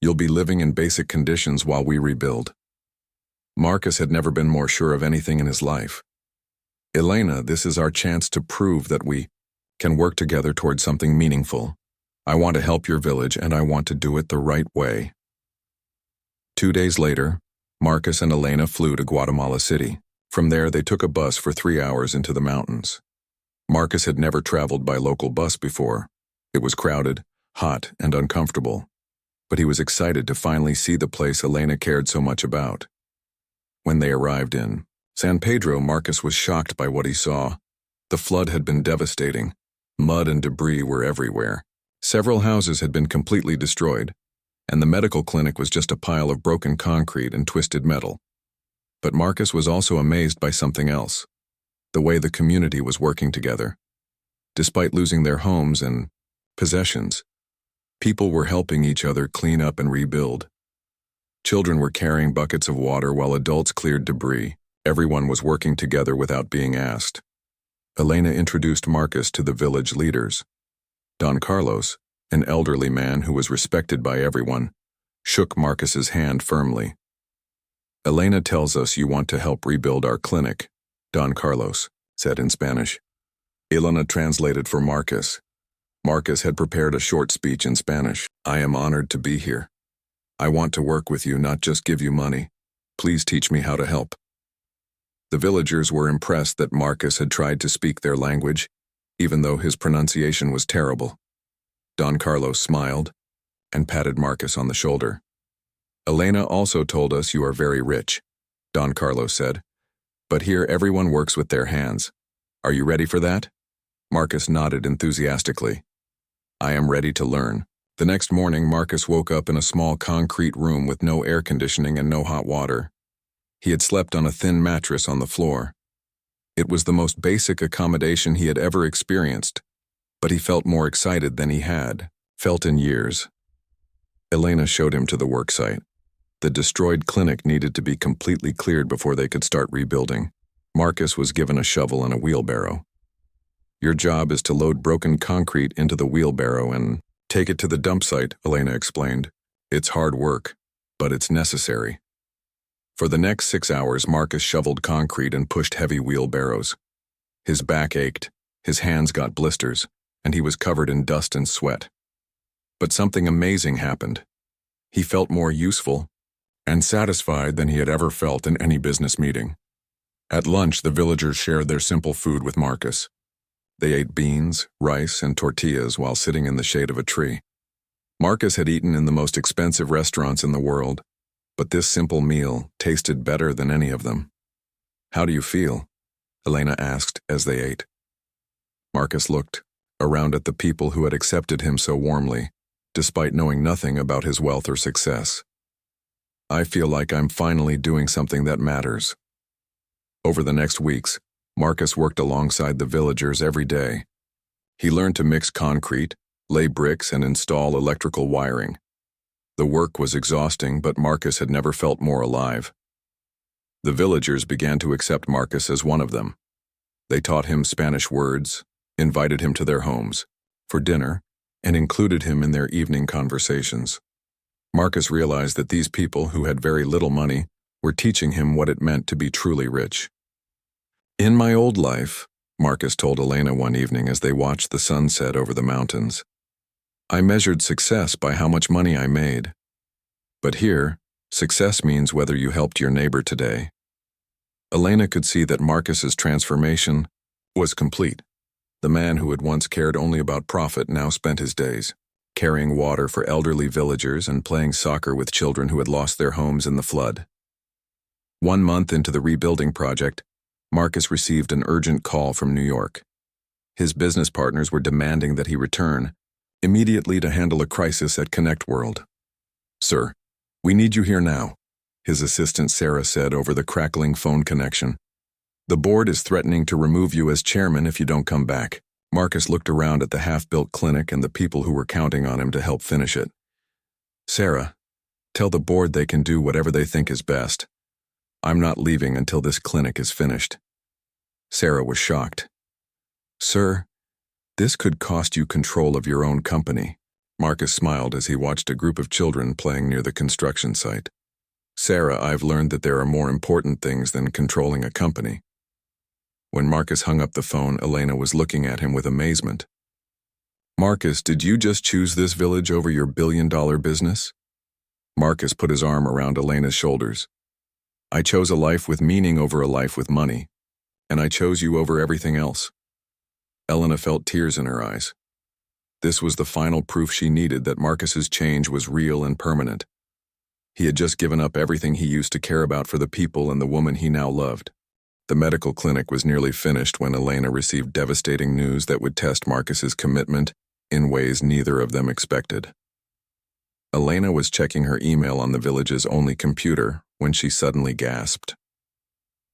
You'll be living in basic conditions while we rebuild. Marcus had never been more sure of anything in his life. Elena, this is our chance to prove that we can work together towards something meaningful. I want to help your village, and I want to do it the right way. 2 days later, Marcus and Elena flew to Guatemala City. From there, they took a bus for 3 hours into the mountains. Marcus had never traveled by local bus before. It was crowded, hot, and uncomfortable. But he was excited to finally see the place Elena cared so much about. When they arrived in San Pedro, Marcus was shocked by what he saw. The flood had been devastating. Mud and debris were everywhere. Several houses had been completely destroyed, and the medical clinic was just a pile of broken concrete and twisted metal. But Marcus was also amazed by something else: the way the community was working together. Despite losing their homes and possessions, people were helping each other clean up and rebuild. Children were carrying buckets of water while adults cleared debris. Everyone was working together without being asked. Elena introduced Marcus to the village leaders. Don Carlos, an elderly man who was respected by everyone, shook Marcus's hand firmly. Elena tells us you want to help rebuild our clinic, Don Carlos said in Spanish. Elena translated for Marcus. Marcus had prepared a short speech in Spanish. I am honored to be here. I want to work with you, not just give you money. Please teach me how to help. The villagers were impressed that Marcus had tried to speak their language, even though his pronunciation was terrible. Don Carlos smiled and patted Marcus on the shoulder. Elena also told us you are very rich, Don Carlos said. But here everyone works with their hands. Are you ready for that? Marcus nodded enthusiastically. I am ready to learn. The next morning, Marcus woke up in a small concrete room with no air conditioning and no hot water. He had slept on a thin mattress on the floor. It was the most basic accommodation he had ever experienced, but he felt more excited than he had felt in years. Elena showed him to the worksite. The destroyed clinic needed to be completely cleared before they could start rebuilding. Marcus was given a shovel and a wheelbarrow. Your job is to load broken concrete into the wheelbarrow and take it to the dump site, Elena explained. It's hard work, but it's necessary. For the next 6 hours, Marcus shoveled concrete and pushed heavy wheelbarrows. His back ached, his hands got blisters, and he was covered in dust and sweat. But something amazing happened. He felt more useful and satisfied than he had ever felt in any business meeting. At lunch, the villagers shared their simple food with Marcus. They ate beans, rice, and tortillas while sitting in the shade of a tree. Marcus had eaten in the most expensive restaurants in the world, but this simple meal tasted better than any of them. How do you feel? Elena asked as they ate. Marcus looked around at the people who had accepted him so warmly, despite knowing nothing about his wealth or success. I feel like I'm finally doing something that matters. Over the next weeks, Marcus worked alongside the villagers every day. He learned to mix concrete, lay bricks, and install electrical wiring. The work was exhausting, but Marcus had never felt more alive. The villagers began to accept Marcus as one of them. They taught him Spanish words, invited him to their homes for dinner, and included him in their evening conversations. Marcus realized that these people who had very little money were teaching him what it meant to be truly rich. In my old life, Marcus told Elena one evening as they watched the sun set over the mountains, I measured success by how much money I made. But here, success means whether you helped your neighbor today. Elena could see that Marcus's transformation was complete. The man who had once cared only about profit now spent his days carrying water for elderly villagers and playing soccer with children who had lost their homes in the flood. 1 month into the rebuilding project, Marcus received an urgent call from New York. His business partners were demanding that he return immediately to handle a crisis at Connect World. Sir, we need you here now. his assistant Sarah said over the crackling phone connection. "The board is threatening to remove you as chairman if you don't come back." Marcus looked around at the half-built clinic and the people who were counting on him to help finish it. "Sarah, tell the board they can do whatever they think is best. I'm not leaving until this clinic is finished." Sarah was shocked. "Sir, this could cost you control of your own company." Marcus smiled as he watched a group of children playing near the construction site. "Sarah, I've learned that there are more important things than controlling a company." When Marcus hung up the phone, Elena was looking at him with amazement. "Marcus, did you just choose this village over your billion-dollar business?" Marcus put his arm around Elena's shoulders. "I chose a life with meaning over a life with money, and I chose you over everything else." Elena felt tears in her eyes. This was the final proof she needed that Marcus's change was real and permanent. He had just given up everything he used to care about for the people and the woman he now loved. The medical clinic was nearly finished when Elena received devastating news that would test Marcus's commitment in ways neither of them expected. Elena was checking her email on the village's only computer when she suddenly gasped.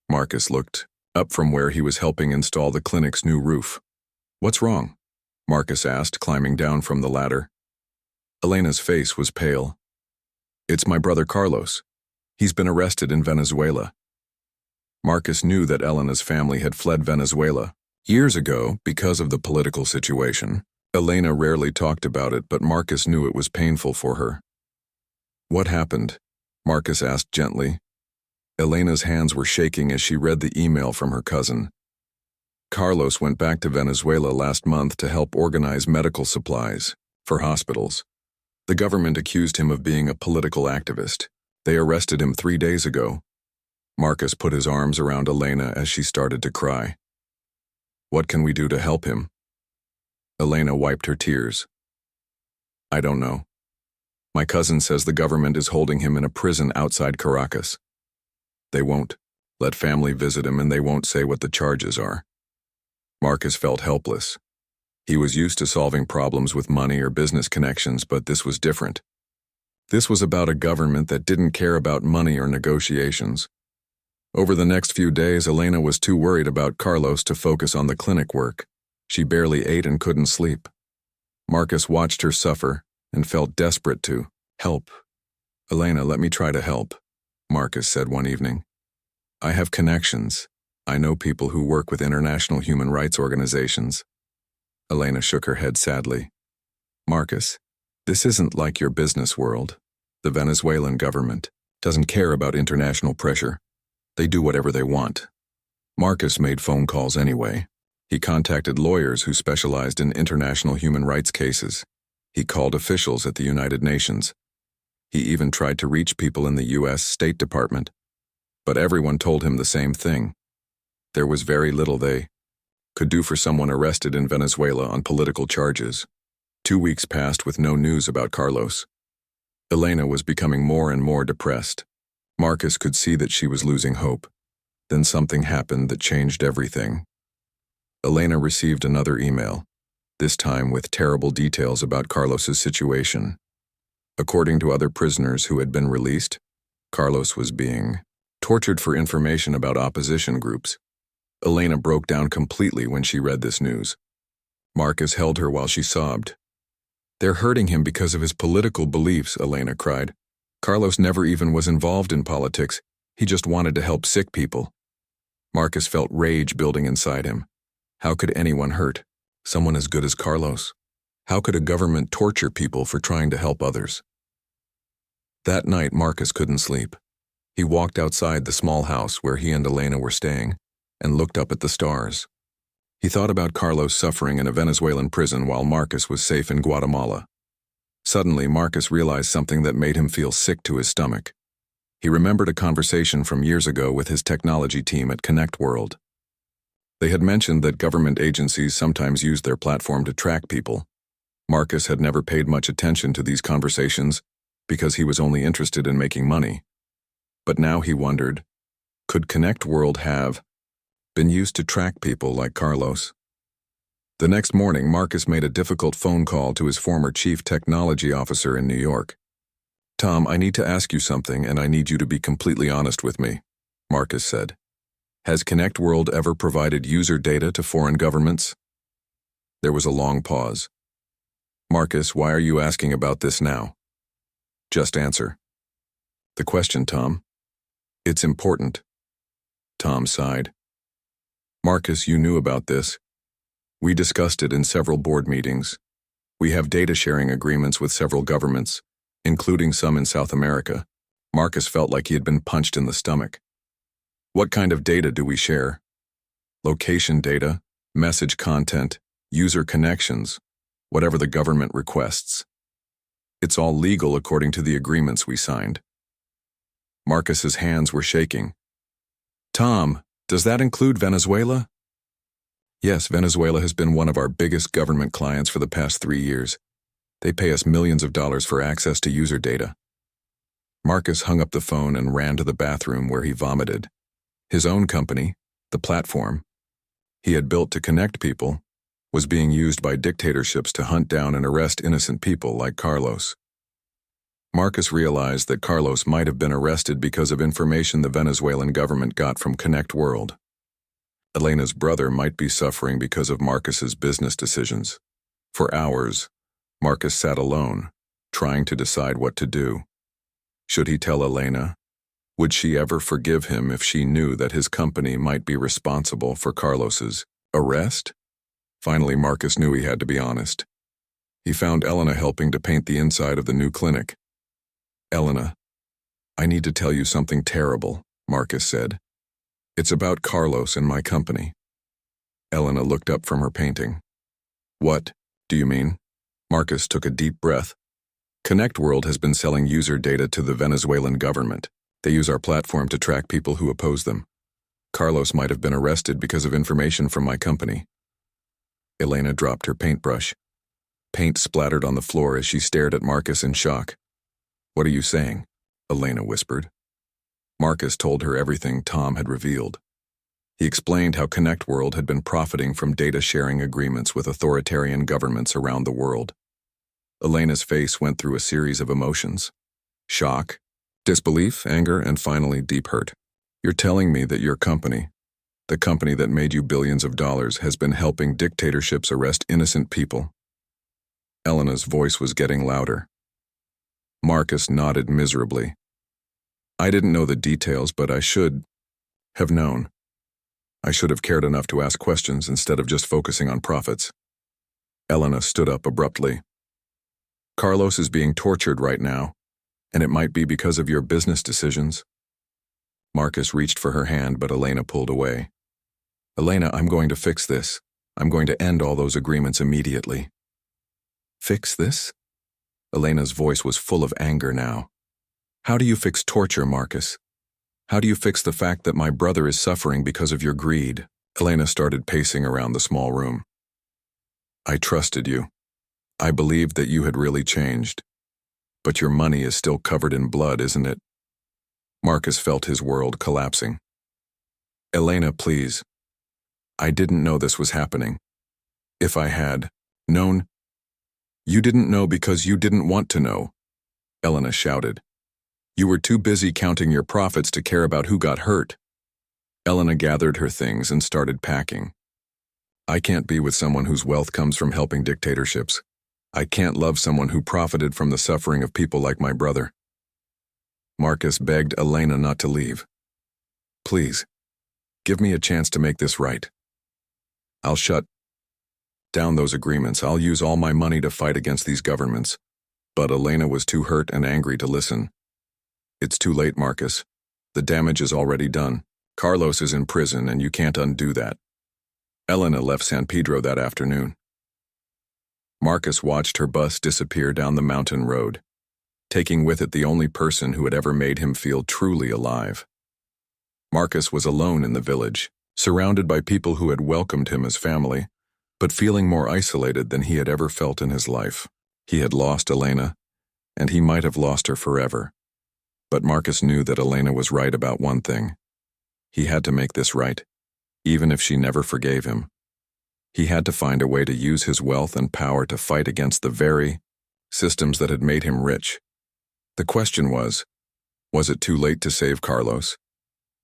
Marcus looked up from where he was helping install the clinic's new roof. "What's wrong?" Marcus asked, climbing down from the ladder. Elena's face was pale. "It's my brother Carlos. He's been arrested in Venezuela." Marcus knew that Elena's family had fled Venezuela years ago because of the political situation. Elena rarely talked about it, but Marcus knew it was painful for her. "What happened?" Marcus asked gently. Elena's hands were shaking as she read the email from her cousin. "Carlos went back to Venezuela last month to help organize medical supplies for hospitals. The government accused him of being a political activist. They arrested him 3 days ago." Marcus put his arms around Elena as she started to cry. "What can we do to help him?" Elena wiped her tears. "I don't know. My cousin says the government is holding him in a prison outside Caracas. They won't let family visit him and they won't say what the charges are." Marcus felt helpless. He was used to solving problems with money or business connections, but this was different. This was about a government that didn't care about money or negotiations. Over the next few days, Elena was too worried about Carlos to focus on the clinic work. She barely ate and couldn't sleep. Marcus watched her suffer and felt desperate to help. "Elena, let me try to help," Marcus said one evening. "I have connections. I know people who work with international human rights organizations." Elena shook her head sadly. "Marcus, this isn't like your business world. The Venezuelan government doesn't care about international pressure. They do whatever they want." Marcus made phone calls anyway. He contacted lawyers who specialized in international human rights cases. He called officials at the United Nations. He even tried to reach people in the U.S. State Department. But everyone told him the same thing. There was very little they could do for someone arrested in Venezuela on political charges. 2 weeks passed with no news about Carlos. Elena was becoming more and more depressed. Marcus could see that she was losing hope. Then something happened that changed everything. Elena received another email, this time with terrible details about Carlos's situation. According to other prisoners who had been released, Carlos was being tortured for information about opposition groups. Elena broke down completely when she read this news. Marcus held her while she sobbed. "They're hurting him because of his political beliefs," Elena cried. "Carlos never even was involved in politics. He just wanted to help sick people." Marcus felt rage building inside him. How could anyone hurt someone as good as Carlos? How could a government torture people for trying to help others? That night, Marcus couldn't sleep. He walked outside the small house where he and Elena were staying and looked up at the stars. He thought about Carlos suffering in a Venezuelan prison while Marcus was safe in Guatemala. Suddenly, Marcus realized something that made him feel sick to his stomach. He remembered a conversation from years ago with his technology team at Connect World. They had mentioned that government agencies sometimes use their platform to track people. Marcus had never paid much attention to these conversations because he was only interested in making money. But now he wondered, could Connect World have been used to track people like Carlos? The next morning, Marcus made a difficult phone call to his former chief technology officer in New York. Tom, I need to ask you something, and I need you to be completely honest with me, Marcus said. Has Connect World ever provided user data to foreign governments? There was a long pause. Marcus, why are you asking about this now? Just answer. The question, Tom. It's important. Tom sighed. Marcus, you knew about this. We discussed it in several board meetings. We have data sharing agreements with several governments, including some in South America. Marcus felt like he had been punched in the stomach. What kind of data do we share? Location data, message content, user connections, whatever the government requests. It's all legal according to the agreements we signed. Marcus's hands were shaking. Tom, does that include Venezuela? Yes, Venezuela has been one of our biggest government clients for the past 3 years. They pay us millions of dollars for access to user data. Marcus hung up the phone and ran to the bathroom where he vomited. His own company, the platform he had built to connect people, was being used by dictatorships to hunt down and arrest innocent people like Carlos. Marcus realized that Carlos might have been arrested because of information the Venezuelan government got from Connect World. Elena's brother might be suffering because of Marcus's business decisions. For hours, Marcus sat alone, trying to decide what to do. Should he tell Elena? Would she ever forgive him if she knew that his company might be responsible for Carlos's arrest? Finally, Marcus knew he had to be honest. He found Elena helping to paint the inside of the new clinic. Elena, I need to tell you something terrible, Marcus said. It's about Carlos and my company. Elena looked up from her painting. What do you mean? Marcus took a deep breath. Connect World has been selling user data to the Venezuelan government. They use our platform to track people who oppose them. Carlos might have been arrested because of information from my company. Elena dropped her paintbrush. Paint splattered on the floor as she stared at Marcus in shock. What are you saying? Elena whispered. Marcus told her everything Tom had revealed. He explained how Connect World had been profiting from data sharing agreements with authoritarian governments around the world. Elena's face went through a series of emotions. Shock, disbelief, anger, and finally deep hurt. You're telling me that your company, the company that made you billions of dollars, has been helping dictatorships arrest innocent people? Elena's voice was getting louder. Marcus nodded miserably. I didn't know the details, but I should have known. I should have cared enough to ask questions instead of just focusing on profits. Elena stood up abruptly. Carlos is being tortured right now, and it might be because of your business decisions. Marcus reached for her hand, but Elena pulled away. Elena, I'm going to fix this. I'm going to end all those agreements immediately. Fix this? Elena's voice was full of anger now. How do you fix torture, Marcus? How do you fix the fact that my brother is suffering because of your greed? Elena started pacing around the small room. I trusted you. I believed that you had really changed. But your money is still covered in blood, isn't it? Marcus felt his world collapsing. Elena, please. I didn't know this was happening. If I had known. You didn't know because you didn't want to know, Elena shouted. You were too busy counting your profits to care about who got hurt. Elena gathered her things and started packing. I can't be with someone whose wealth comes from helping dictatorships. I can't love someone who profited from the suffering of people like my brother. Marcus begged Elena not to leave. Please, give me a chance to make this right. I'll shut down those agreements. I'll use all my money to fight against these governments. But Elena was too hurt and angry to listen. It's too late, Marcus. The damage is already done. Carlos is in prison and you can't undo that. Elena left San Pedro that afternoon. Marcus watched her bus disappear down the mountain road, taking with it the only person who had ever made him feel truly alive. Marcus was alone in the village, surrounded by people who had welcomed him as family, but feeling more isolated than he had ever felt in his life. He had lost Elena, and he might have lost her forever. But Marcus knew that Elena was right about one thing. He had to make this right, even if she never forgave him. He had to find a way to use his wealth and power to fight against the very systems that had made him rich. The question was it too late to save Carlos?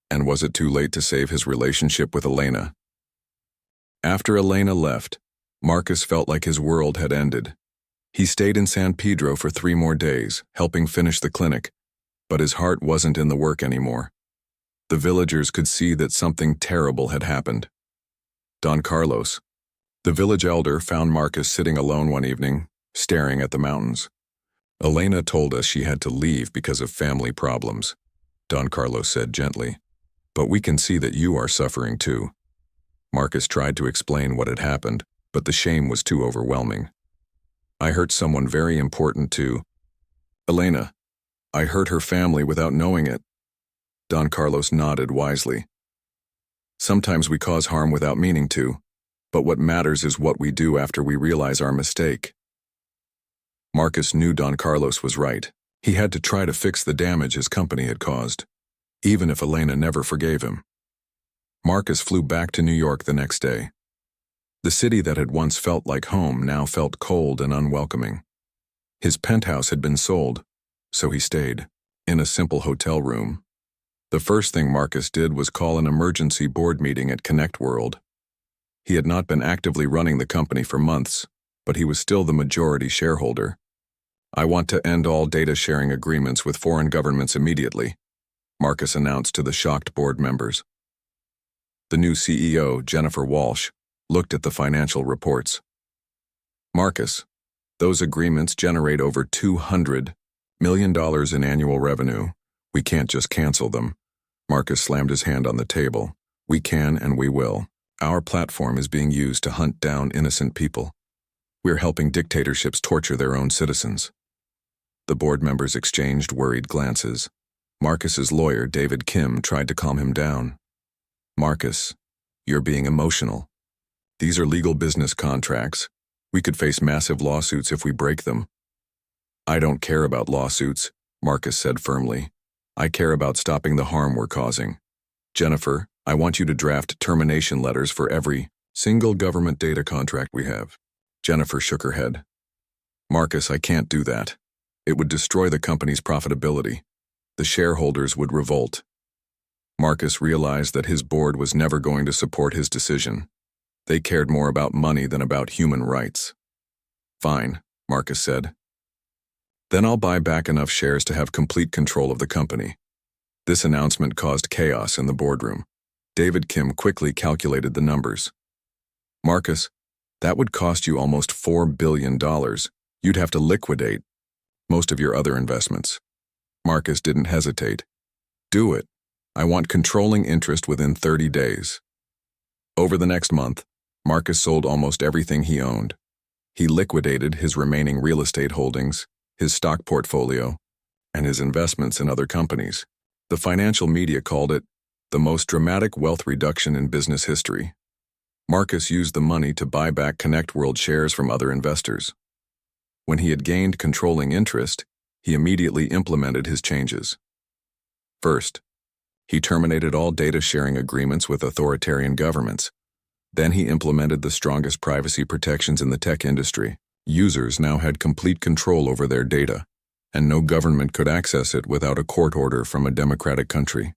And was it too late to save his relationship with Elena? After Elena left, Marcus felt like his world had ended. He stayed in San Pedro for 3 more days, helping finish the clinic, but his heart wasn't in the work anymore. The villagers could see that something terrible had happened. Don Carlos, the village elder, found Marcus sitting alone one evening, staring at the mountains. Elena told us she had to leave because of family problems, Don Carlos said gently. But we can see that you are suffering too. Marcus tried to explain what had happened, but the shame was too overwhelming. I hurt someone very important too. Elena, I hurt her family without knowing it. Don Carlos nodded wisely. Sometimes we cause harm without meaning to, but what matters is what we do after we realize our mistake. Marcus knew Don Carlos was right. He had to try to fix the damage his company had caused, even if Elena never forgave him. Marcus flew back to New York the next day. The city that had once felt like home now felt cold and unwelcoming. His penthouse had been sold, so he stayed in a simple hotel room. The first thing Marcus did was call an emergency board meeting at Connect World. He had not been actively running the company for months, but he was still the majority shareholder. I want to end all data sharing agreements with foreign governments immediately, Marcus announced to the shocked board members. The new CEO, Jennifer Walsh, looked at the financial reports. Marcus, those agreements generate over $200 million in annual revenue. We can't just cancel them. Marcus slammed his hand on the table. We can and we will. Our platform is being used to hunt down innocent people. We're helping dictatorships torture their own citizens. The board members exchanged worried glances. Marcus's lawyer, David Kim, tried to calm him down. Marcus, you're being emotional. These are legal business contracts. We could face massive lawsuits if we break them. I don't care about lawsuits, Marcus said firmly. I care about stopping the harm we're causing. Jennifer, I want you to draft termination letters for every single government data contract we have. Jennifer shook her head. Marcus, I can't do that. It would destroy the company's profitability. The shareholders would revolt. Marcus realized that his board was never going to support his decision. They cared more about money than about human rights. Fine, Marcus said. Then I'll buy back enough shares to have complete control of the company. This announcement caused chaos in the boardroom. David Kim quickly calculated the numbers. Marcus, that would cost you almost $4 billion. You'd have to liquidate most of your other investments. Marcus didn't hesitate. Do it. I want controlling interest within 30 days. Over the next month, Marcus sold almost everything he owned. He liquidated his remaining real estate holdings, his stock portfolio, and his investments in other companies. The financial media called it the most dramatic wealth reduction in business history. Marcus used the money to buy back Connect World shares from other investors. When he had gained controlling interest, he immediately implemented his changes. First, he terminated all data sharing agreements with authoritarian governments. Then he implemented the strongest privacy protections in the tech industry. Users now had complete control over their data, and no government could access it without a court order from a democratic country.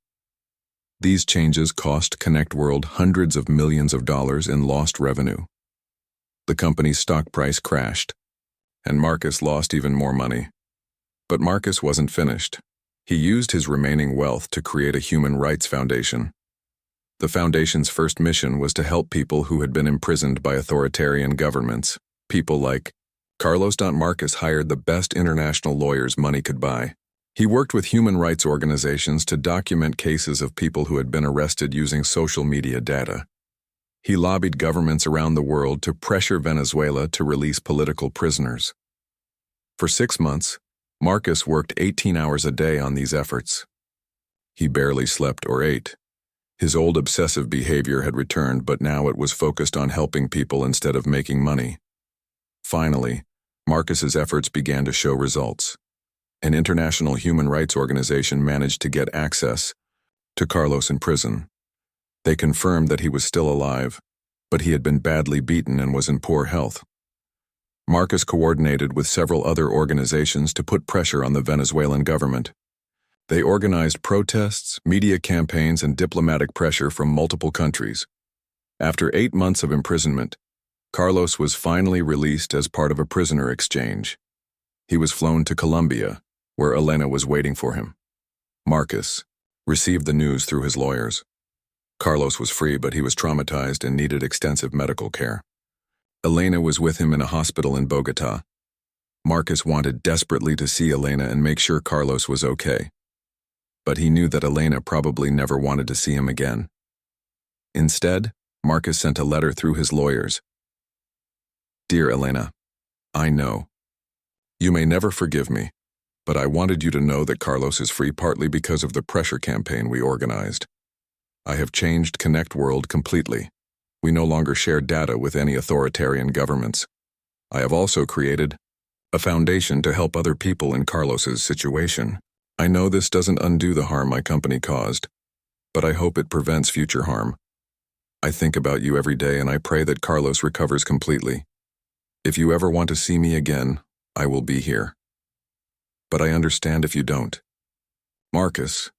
These changes cost Connect World hundreds of millions of dollars in lost revenue. The company's stock price crashed, and Marcus lost even more money. But Marcus wasn't finished. He used his remaining wealth to create a human rights foundation. The foundation's first mission was to help people who had been imprisoned by authoritarian governments. People like Carlos. Marcus hired the best international lawyers money could buy. He worked with human rights organizations to document cases of people who had been arrested using social media data. He lobbied governments around the world to pressure Venezuela to release political prisoners. For 6 months, Marcus worked 18 hours a day on these efforts. He barely slept or ate. His old obsessive behavior had returned, but now it was focused on helping people instead of making money. Finally, Marcus's efforts began to show results. An international human rights organization managed to get access to Carlos in prison. They confirmed that he was still alive, but he had been badly beaten and was in poor health. Marcus coordinated with several other organizations to put pressure on the Venezuelan government. They organized protests, media campaigns, and diplomatic pressure from multiple countries. After 8 months of imprisonment, Carlos was finally released as part of a prisoner exchange. He was flown to Colombia, where Elena was waiting for him. Marcus received the news through his lawyers. Carlos was free, but he was traumatized and needed extensive medical care. Elena was with him in a hospital in Bogotá. Marcus wanted desperately to see Elena and make sure Carlos was okay. But he knew that Elena probably never wanted to see him again. Instead, Marcus sent a letter through his lawyers. Dear Elena, I know. You may never forgive me, but I wanted you to know that Carlos is free partly because of the pressure campaign we organized. I have changed Connect World completely. We no longer share data with any authoritarian governments. I have also created a foundation to help other people in Carlos's situation. I know this doesn't undo the harm my company caused, but I hope it prevents future harm. I think about you every day and I pray that Carlos recovers completely. If you ever want to see me again, I will be here. But I understand if you don't. Marcus.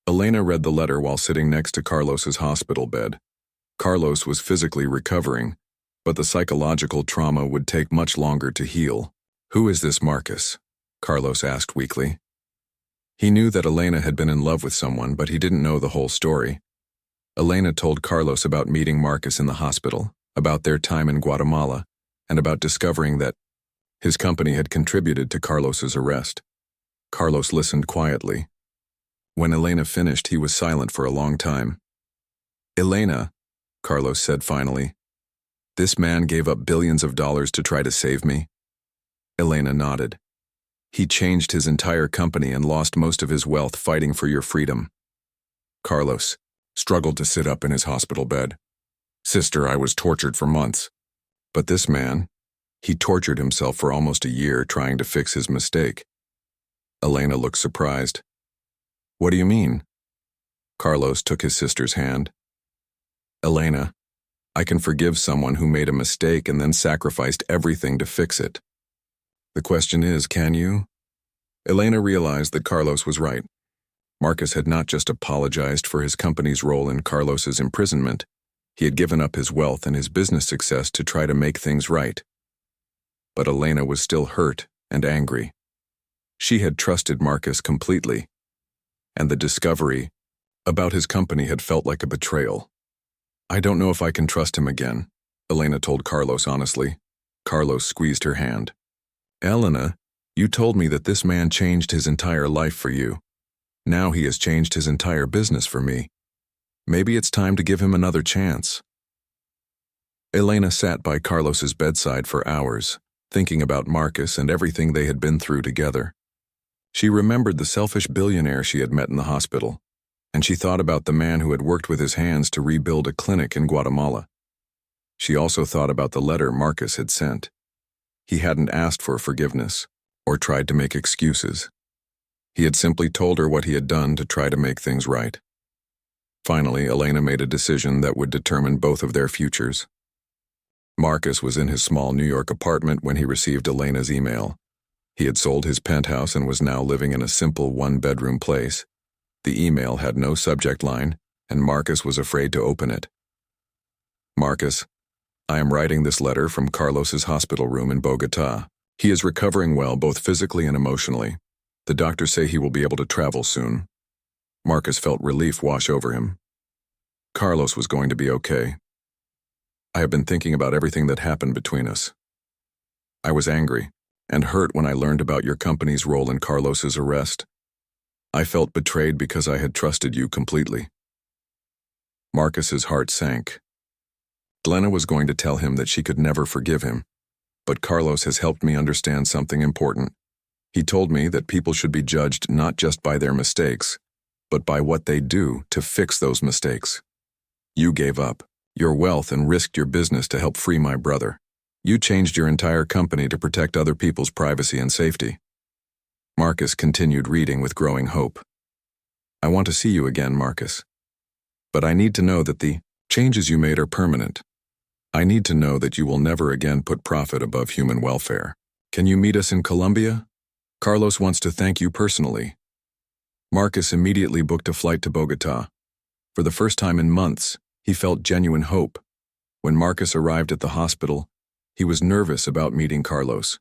Elena read the letter while sitting next to Carlos's hospital bed. Carlos was physically recovering, but the psychological trauma would take much longer to heal. Who is this Marcus? Carlos asked weakly. He knew that Elena had been in love with someone, but he didn't know the whole story. Elena told Carlos about meeting Marcus in the hospital, about their time in Guatemala, and about discovering that his company had contributed to Carlos's arrest. Carlos listened quietly. When Elena finished, he was silent for a long time. Elena, Carlos said finally, this man gave up billions of dollars to try to save me. Elena nodded. He changed his entire company and lost most of his wealth fighting for your freedom. Carlos struggled to sit up in his hospital bed. Sister, I was tortured for months. But this man, he tortured himself for almost a year trying to fix his mistake. Elena looked surprised. What do you mean? Carlos took his sister's hand. Elena, I can forgive someone who made a mistake and then sacrificed everything to fix it. The question is, can you? Elena realized that Carlos was right. Marcus had not just apologized for his company's role in Carlos's imprisonment. He had given up his wealth and his business success to try to make things right. But Elena was still hurt and angry. She had trusted Marcus completely, and the discovery about his company had felt like a betrayal. I don't know if I can trust him again, Elena told Carlos honestly. Carlos squeezed her hand. Elena, you told me that this man changed his entire life for you. Now he has changed his entire business for me. Maybe it's time to give him another chance. Elena sat by Carlos's bedside for hours, thinking about Marcus and everything they had been through together. She remembered the selfish billionaire she had met in the hospital, and she thought about the man who had worked with his hands to rebuild a clinic in Guatemala. She also thought about the letter Marcus had sent. He hadn't asked for forgiveness or tried to make excuses. He had simply told her what he had done to try to make things right. Finally, Elena made a decision that would determine both of their futures. Marcus was in his small New York apartment when he received Elena's email. He had sold his penthouse and was now living in a simple one-bedroom place. The email had no subject line, and Marcus was afraid to open it. Marcus, I am writing this letter from Carlos's hospital room in Bogotá. He is recovering well, both physically and emotionally. The doctors say he will be able to travel soon. Marcus felt relief wash over him. Carlos was going to be okay. I have been thinking about everything that happened between us. I was angry and hurt when I learned about your company's role in Carlos's arrest. I felt betrayed because I had trusted you completely. Marcus's heart sank. Glenna was going to tell him that she could never forgive him, but Carlos has helped me understand something important. He told me that people should be judged not just by their mistakes, but by what they do to fix those mistakes. You gave up your wealth and risked your business to help free my brother. You changed your entire company to protect other people's privacy and safety. Marcus continued reading with growing hope. I want to see you again, Marcus. But I need to know that the changes you made are permanent. I need to know that you will never again put profit above human welfare. Can you meet us in Colombia? Carlos wants to thank you personally. Marcus immediately booked a flight to Bogota. For the first time in months, he felt genuine hope. When Marcus arrived at the hospital, he was nervous about meeting Carlos.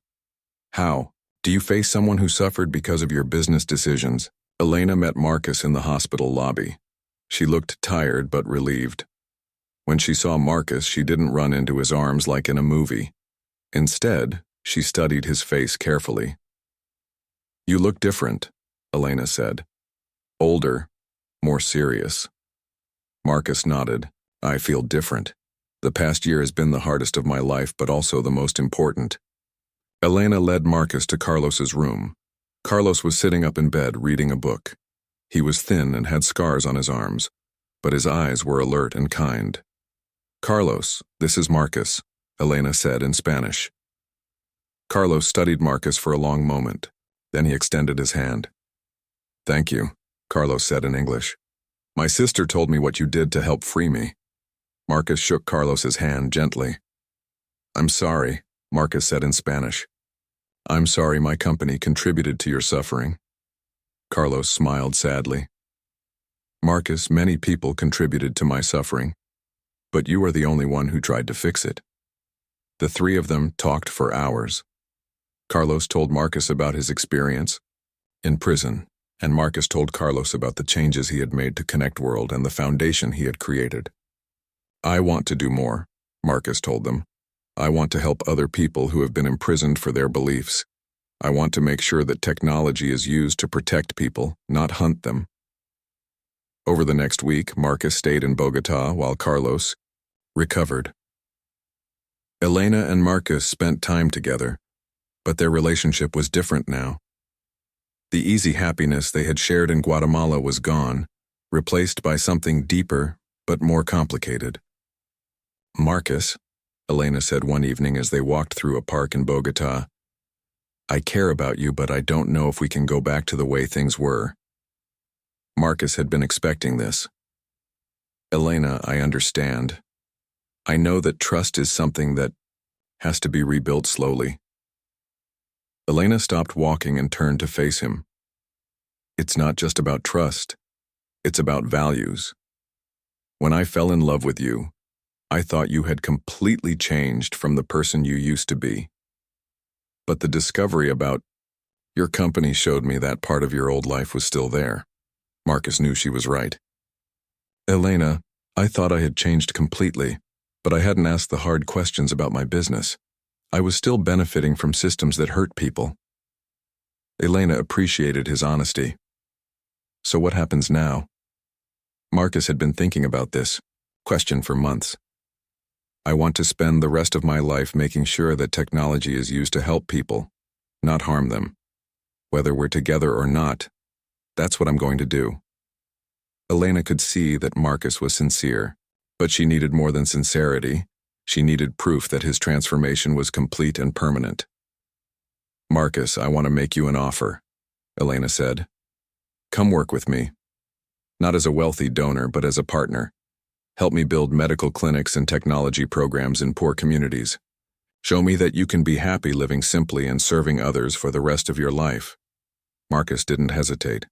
How? Do you face someone who suffered because of your business decisions? Elena met Marcus in the hospital lobby. She looked tired but relieved. When she saw Marcus, she didn't run into his arms like in a movie. Instead, she studied his face carefully. You look different, Elena said. Older, more serious. Marcus nodded. I feel different. The past year has been the hardest of my life, but also the most important. Elena led Marcus to Carlos's room. Carlos was sitting up in bed reading a book. He was thin and had scars on his arms, but his eyes were alert and kind. Carlos, this is Marcus, Elena said in Spanish. Carlos studied Marcus for a long moment. Then he extended his hand. Thank you, Carlos said in English. My sister told me what you did to help free me. Marcus shook Carlos's hand gently. I'm sorry, Marcus said in Spanish. I'm sorry my company contributed to your suffering. Carlos smiled sadly. Marcus, many people contributed to my suffering, but you are the only one who tried to fix it. The three of them talked for hours. Carlos told Marcus about his experience in prison, and Marcus told Carlos about the changes he had made to Connect World and the foundation he had created. I want to do more, Marcus told them. I want to help other people who have been imprisoned for their beliefs. I want to make sure that technology is used to protect people, not hunt them. Over the next week, Marcus stayed in Bogota while Carlos recovered. Elena and Marcus spent time together, but their relationship was different now. The easy happiness they had shared in Guatemala was gone, replaced by something deeper but more complicated. Marcus, Elena said one evening as they walked through a park in Bogota, I care about you, but I don't know if we can go back to the way things were. Marcus had been expecting this. Elena, I understand. I know that trust is something that has to be rebuilt slowly. Elena stopped walking and turned to face him. It's not just about trust. It's about values. When I fell in love with you, I thought you had completely changed from the person you used to be. But the discovery about your company showed me that part of your old life was still there. Marcus knew she was right. Elena, I thought I had changed completely, but I hadn't asked the hard questions about my business. I was still benefiting from systems that hurt people. Elena appreciated his honesty. So what happens now? Marcus had been thinking about this question for months. I want to spend the rest of my life making sure that technology is used to help people, not harm them. Whether we're together or not, that's what I'm going to do. Elena could see that Marcus was sincere, but she needed more than sincerity. She needed proof that his transformation was complete and permanent. Marcus, I want to make you an offer, Elena said. Come work with me. Not as a wealthy donor, but as a partner. Help me build medical clinics and technology programs in poor communities. Show me that you can be happy living simply and serving others for the rest of your life. Marcus didn't hesitate.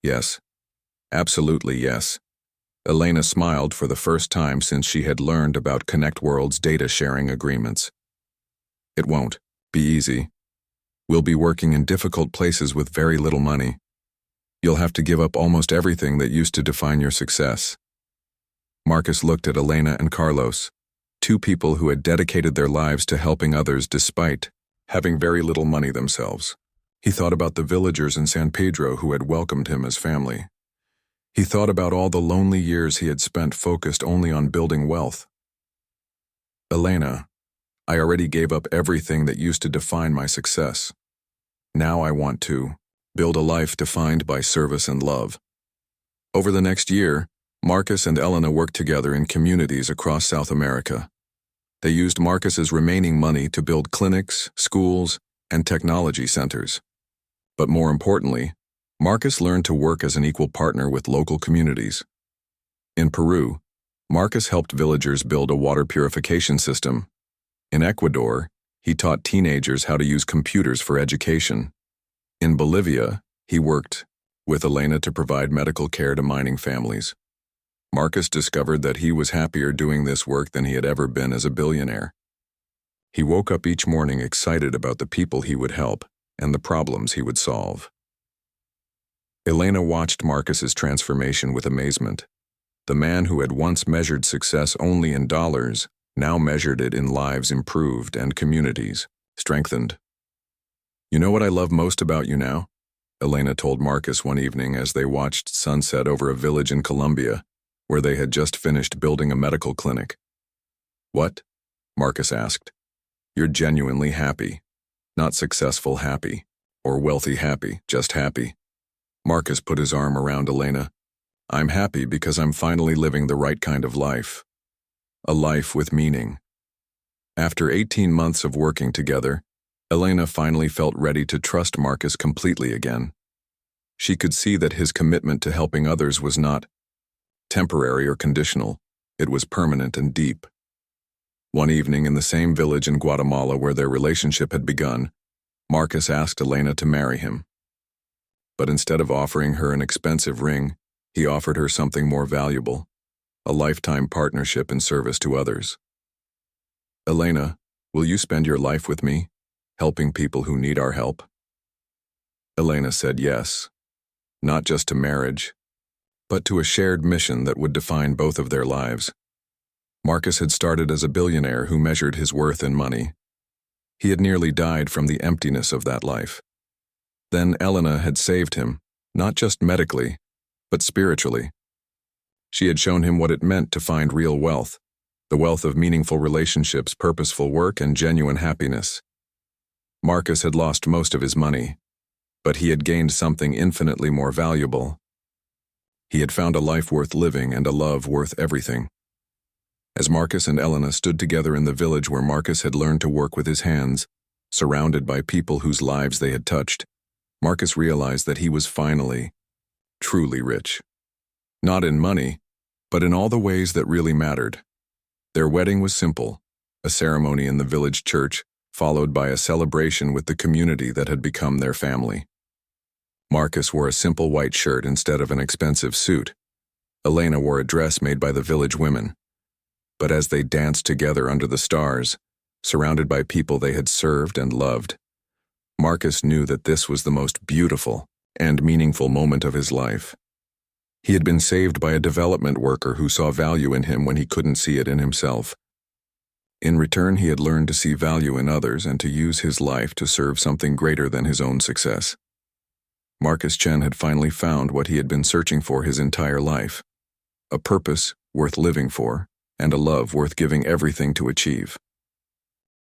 Yes. Absolutely yes. Elena smiled for the first time since she had learned about Connect World's data sharing agreements. It won't be easy. We'll be working in difficult places with very little money. You'll have to give up almost everything that used to define your success. Marcus looked at Elena and Carlos, two people who had dedicated their lives to helping others despite having very little money themselves. He thought about the villagers in San Pedro who had welcomed him as family. He thought about all the lonely years he had spent focused only on building wealth. Elena, I already gave up everything that used to define my success. Now I want to build a life defined by service and love. Over the next year, Marcus and Elena worked together in communities across South America. They used Marcus's remaining money to build clinics, schools, and technology centers. But more importantly, Marcus learned to work as an equal partner with local communities. In Peru, Marcus helped villagers build a water purification system. In Ecuador, he taught teenagers how to use computers for education. In Bolivia, he worked with Elena to provide medical care to mining families. Marcus discovered that he was happier doing this work than he had ever been as a billionaire. He woke up each morning excited about the people he would help and the problems he would solve. Elena watched Marcus's transformation with amazement. The man who had once measured success only in dollars now measured it in lives improved and communities strengthened. "You know what I love most about you now?" Elena told Marcus one evening as they watched sunset over a village in Colombia, where they had just finished building a medical clinic. "What?" Marcus asked. "You're genuinely happy. Not successful happy, or wealthy happy, just happy." Marcus put his arm around Elena. "I'm happy because I'm finally living the right kind of life. A life with meaning." After 18 months of working together, Elena finally felt ready to trust Marcus completely again. She could see that his commitment to helping others was not temporary or conditional, it was permanent and deep. One evening in the same village in Guatemala where their relationship had begun, Marcus asked Elena to marry him. But instead of offering her an expensive ring, he offered her something more valuable, a lifetime partnership in service to others. "Elena, will you spend your life with me, helping people who need our help?" Elena said yes, not just to marriage, but to a shared mission that would define both of their lives. Marcus had started as a billionaire who measured his worth in money. He had nearly died from the emptiness of that life. Then Elena had saved him, not just medically, but spiritually. She had shown him what it meant to find real wealth, the wealth of meaningful relationships, purposeful work, and genuine happiness. Marcus had lost most of his money, but he had gained something infinitely more valuable. He had found a life worth living and a love worth everything. As Marcus and Elena stood together in the village where Marcus had learned to work with his hands, surrounded by people whose lives they had touched, Marcus realized that he was finally, truly rich. Not in money, but in all the ways that really mattered. Their wedding was simple, a ceremony in the village church, followed by a celebration with the community that had become their family. Marcus wore a simple white shirt instead of an expensive suit. Elena wore a dress made by the village women. But as they danced together under the stars, surrounded by people they had served and loved, Marcus knew that this was the most beautiful and meaningful moment of his life. He had been saved by a development worker who saw value in him when he couldn't see it in himself. In return, he had learned to see value in others and to use his life to serve something greater than his own success. Marcus Chen had finally found what he had been searching for his entire life, a purpose worth living for, and a love worth giving everything to achieve.